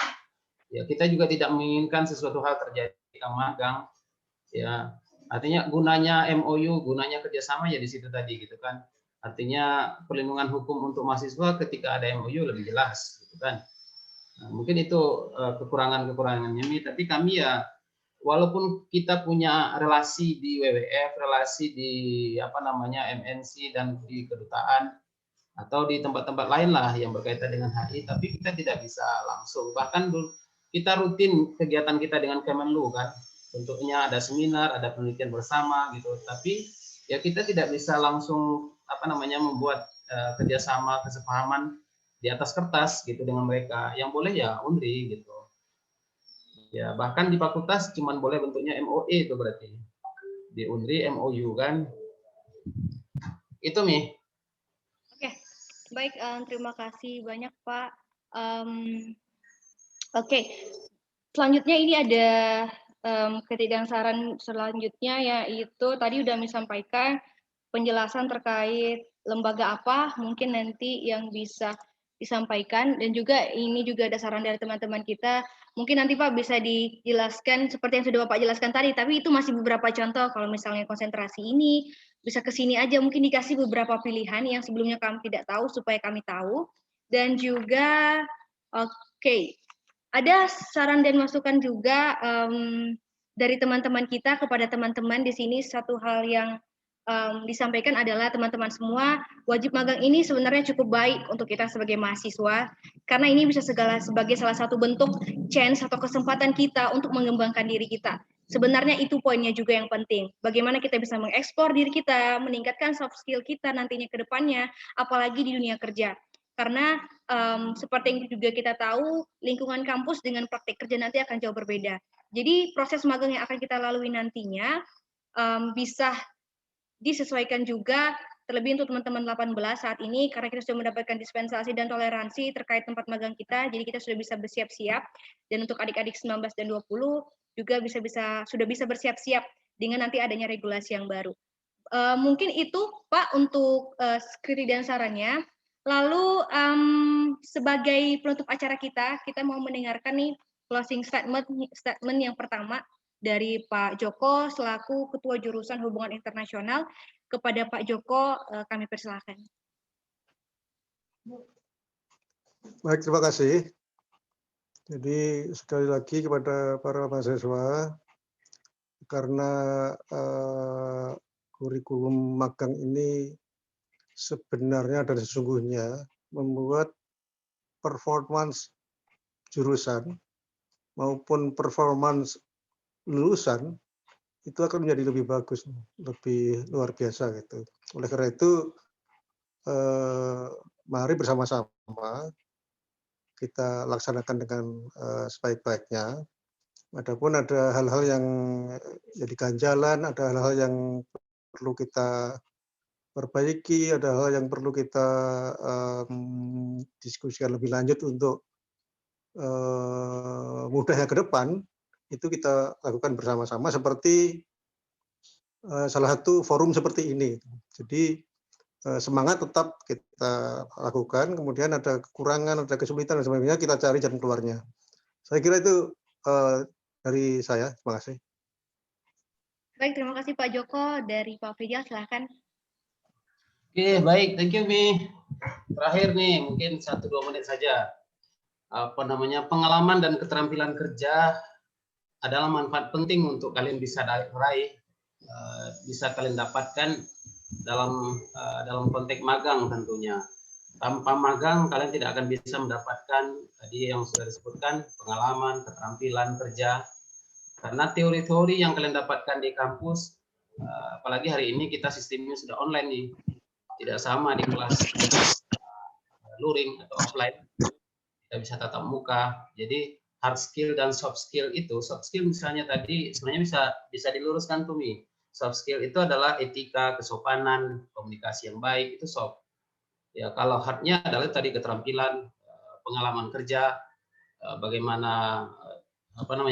Ya, kita juga tidak menginginkan sesuatu hal terjadi ketika magang. Ya, artinya gunanya MOU, gunanya kerjasama ya di situ tadi gitu kan. Artinya perlindungan hukum untuk mahasiswa ketika ada MOU lebih jelas gitu kan. Nah, mungkin itu kekurangan-kekurangannya Mi, tapi kami ya walaupun kita punya relasi di WWF, relasi di apa namanya MNC dan di kedutaan atau di tempat-tempat lain lah yang berkaitan dengan HI, tapi kita tidak bisa langsung. Bahkan kita rutin kegiatan kita dengan Kemenlu kan, bentuknya ada seminar, ada penelitian bersama gitu. Tapi ya kita tidak bisa langsung apa namanya membuat kerjasama kesepahaman di atas kertas gitu dengan mereka. Yang boleh ya UNRI gitu. Ya bahkan di fakultas cuman boleh bentuknya MOE itu berarti di UNRI MOU kan. Itu Mi. Oke, baik, terima kasih banyak Pak. Oke, selanjutnya ini ada ketidaksaran selanjutnya, yaitu tadi udah disampaikan penjelasan terkait lembaga apa mungkin nanti yang bisa disampaikan, dan juga ini juga ada saran dari teman-teman kita. Mungkin nanti Pak bisa dijelaskan seperti yang sudah Bapak jelaskan tadi, tapi itu masih beberapa contoh. Kalau misalnya konsentrasi ini bisa ke sini aja, mungkin dikasih beberapa pilihan yang sebelumnya kami tidak tahu supaya kami tahu. Dan juga oke, ada saran dan masukan juga dari teman-teman kita kepada teman-teman di sini. Satu hal yang disampaikan adalah teman-teman semua, wajib magang ini sebenarnya cukup baik untuk kita sebagai mahasiswa, karena ini bisa sebagai salah satu bentuk chance atau kesempatan kita untuk mengembangkan diri kita. Sebenarnya itu poinnya juga yang penting. Bagaimana kita bisa mengekspor diri kita, meningkatkan soft skill kita nantinya ke depannya, apalagi di dunia kerja. Karena seperti yang juga kita tahu, lingkungan kampus dengan praktik kerja nanti akan jauh berbeda. Jadi proses magang yang akan kita lalui nantinya bisa disesuaikan juga, terlebih untuk teman-teman 18 saat ini, karena kita sudah mendapatkan dispensasi dan toleransi terkait tempat magang kita, jadi kita sudah bisa bersiap-siap. Dan untuk adik-adik 19 dan 20 juga sudah bisa bersiap-siap dengan nanti adanya regulasi yang baru. Mungkin itu Pak untuk skripsi dan sarannya. Lalu sebagai penutup acara kita mau mendengarkan nih closing statement yang pertama dari Pak Joko selaku Ketua Jurusan Hubungan Internasional. Kepada Pak Joko, kami persilakan. Baik, terima kasih. Jadi sekali lagi kepada para mahasiswa, karena kurikulum magang ini sebenarnya dan sesungguhnya membuat performance jurusan maupun performance lulusan itu akan menjadi lebih bagus, lebih luar biasa gitu. Oleh karena itu, mari bersama-sama kita laksanakan dengan sebaik-baiknya. Adapun ada hal-hal yang jadi ganjalan, ada hal-hal yang perlu kita perbaiki, ada hal yang perlu kita diskusikan lebih lanjut untuk mudahnya ke depan, itu kita lakukan bersama-sama seperti salah satu forum seperti ini. Jadi semangat tetap kita lakukan, kemudian ada kekurangan, ada kesulitan dan sebagainya, kita cari jalan keluarnya. Saya kira itu dari saya. Terima kasih. Baik, terima kasih Pak Joko. Dari Pak Fidya, silahkan. Oke, baik, thank you Mi. Terakhir nih, mungkin 1-2 menit saja. Apa namanya, pengalaman dan keterampilan kerja adalah manfaat penting untuk kalian bisa raih, bisa kalian dapatkan dalam konteks magang tentunya. Tanpa magang kalian tidak akan bisa mendapatkan tadi yang sudah disebutkan, pengalaman, keterampilan kerja. Karena teori-teori yang kalian dapatkan di kampus, apalagi hari ini kita sistemnya sudah online nih, tidak sama di kelas luring atau offline. Kita bisa tatap muka. Jadi hard skill dan soft skill itu, soft skill misalnya tadi sebenarnya bisa diluruskan tuh Mi. Soft skill itu adalah etika, kesopanan, komunikasi yang baik, itu soft. Ya kalau hardnya adalah tadi keterampilan, pengalaman kerja, bagaimana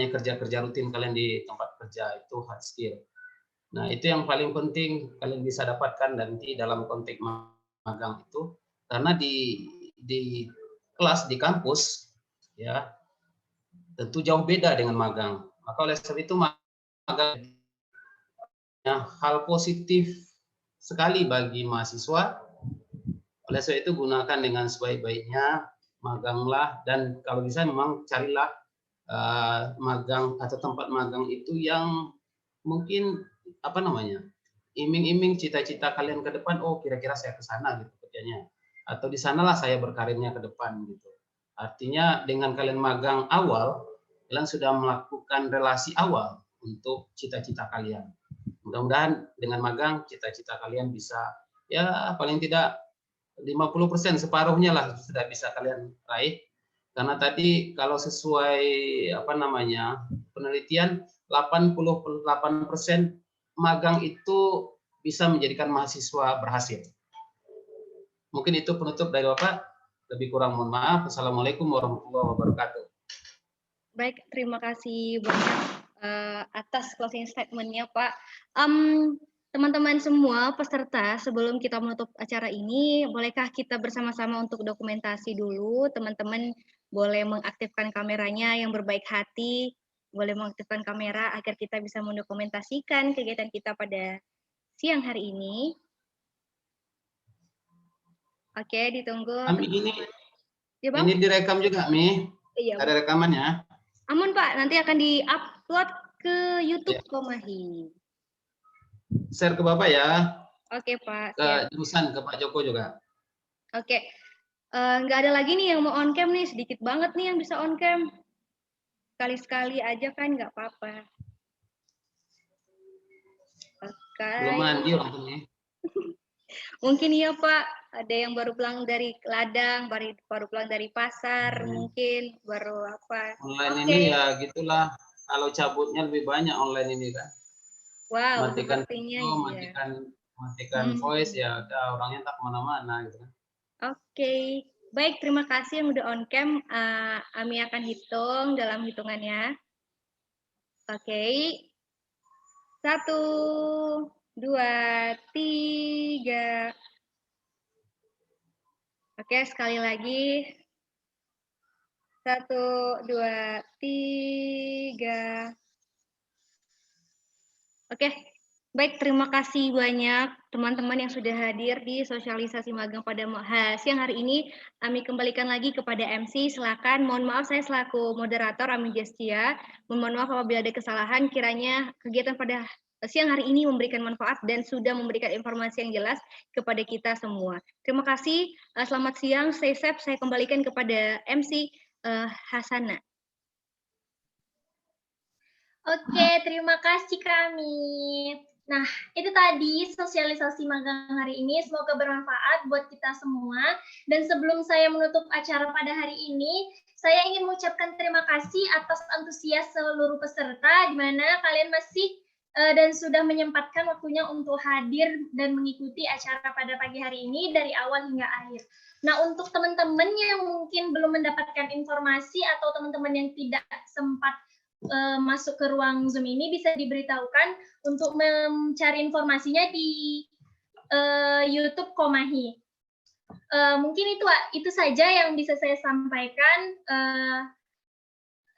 kerja-kerja rutin kalian di tempat kerja, itu hard skill. Nah itu yang paling penting kalian bisa dapatkan nanti dalam konteks magang itu, Karena di kelas di kampus ya tentu jauh beda dengan magang. Maka oleh sebab itu magang hal positif sekali bagi mahasiswa. Oleh sebab itu gunakan dengan sebaik-baiknya, maganglah, dan kalau bisa memang carilah magang atau tempat magang itu yang mungkin iming-iming cita-cita kalian ke depan. Oh, kira-kira saya ke sana gitu kerjanya, atau di sanalah saya berkarirnya ke depan gitu. Artinya dengan kalian magang awal, kalian sudah melakukan relasi awal untuk cita-cita kalian. Mudah-mudahan dengan magang cita-cita kalian bisa ya paling tidak 50%, separuhnya lah sudah bisa kalian raih. Karena tadi kalau sesuai penelitian 88% magang itu bisa menjadikan mahasiswa berhasil. Mungkin itu penutup dari Bapak. Lebih kurang mohon maaf. Assalamualaikum warahmatullahi wabarakatuh. Baik, terima kasih banyak atas closing statement-nya, Pak. Teman-teman semua peserta, sebelum kita menutup acara ini, bolehkah kita bersama-sama untuk dokumentasi dulu? Teman-teman boleh mengaktifkan kameranya yang berbaik hati, boleh mengaktifkan kamera agar kita bisa mendokumentasikan kegiatan kita pada siang hari ini. Oke, ditunggu. Ami, Ya, Bang? ini direkam juga, Mi? Iya, ada rekamannya? Amun, Pak, nanti akan di-upload ke YouTube Ya. Komahi. Share ke Bapak ya. Oke, Pak. Ke jurusan, ke Pak Joko juga. Oke. Nggak ada lagi nih yang mau on cam nih, sedikit banget nih yang bisa on cam. Sekali-sekali aja kan nggak apa-apa. Oke. Belum mandi orang tuh nih. Mungkin iya, Pak. Ada yang baru pulang dari ladang, baru pulang dari pasar, mungkin baru apa. Online ini ya gitulah. Kalau cabutnya lebih banyak online ini kan. Wow, matikan sepertinya video, iya. matikan voice, ya udah orangnya tak kemana-mana gitu kan. Oke. Baik, terima kasih yang udah on cam. Ami akan hitung dalam hitungannya. Oke. 1, 2, 3. Oke, sekali lagi. 1, 2, 3. Oke, baik, terima kasih banyak teman-teman yang sudah hadir di sosialisasi magang pada siang hari ini. Ami kembalikan lagi kepada MC, silakan. Mohon maaf saya selaku moderator Ami Gestia. Mohon maaf apabila ada kesalahan, kiranya kegiatan pada siang hari ini memberikan manfaat dan sudah memberikan informasi yang jelas kepada kita semua. Terima kasih, selamat siang, stay safe. Saya kembalikan kepada MC Hasana. Oke, terima kasih kami. Nah, itu tadi sosialisasi magang hari ini. Semoga bermanfaat buat kita semua. Dan sebelum saya menutup acara pada hari ini, saya ingin mengucapkan terima kasih atas antusias seluruh peserta, di mana kalian masih dan sudah menyempatkan waktunya untuk hadir dan mengikuti acara pada pagi hari ini dari awal hingga akhir. Nah, untuk teman-teman yang mungkin belum mendapatkan informasi atau teman-teman yang tidak sempat masuk ke ruang Zoom ini, bisa diberitahukan untuk mencari informasinya di YouTube Komahi. Mungkin itu saja yang bisa saya sampaikan.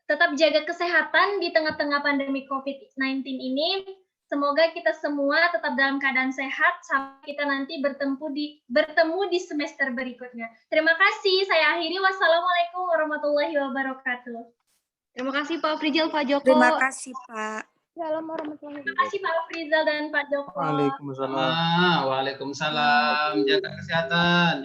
Tetap jaga kesehatan di tengah-tengah pandemi COVID-19 ini. Semoga kita semua tetap dalam keadaan sehat sampai kita nanti bertemu di semester berikutnya. Terima kasih. Saya akhiri. Wassalamualaikum warahmatullahi wabarakatuh. Terima kasih Pak Frizal, Pak Joko. Terima kasih Pak. Terima kasih Pak Frizal dan Pak Joko. Waalaikumsalam. Waalaikumsalam. Jaga kesehatan.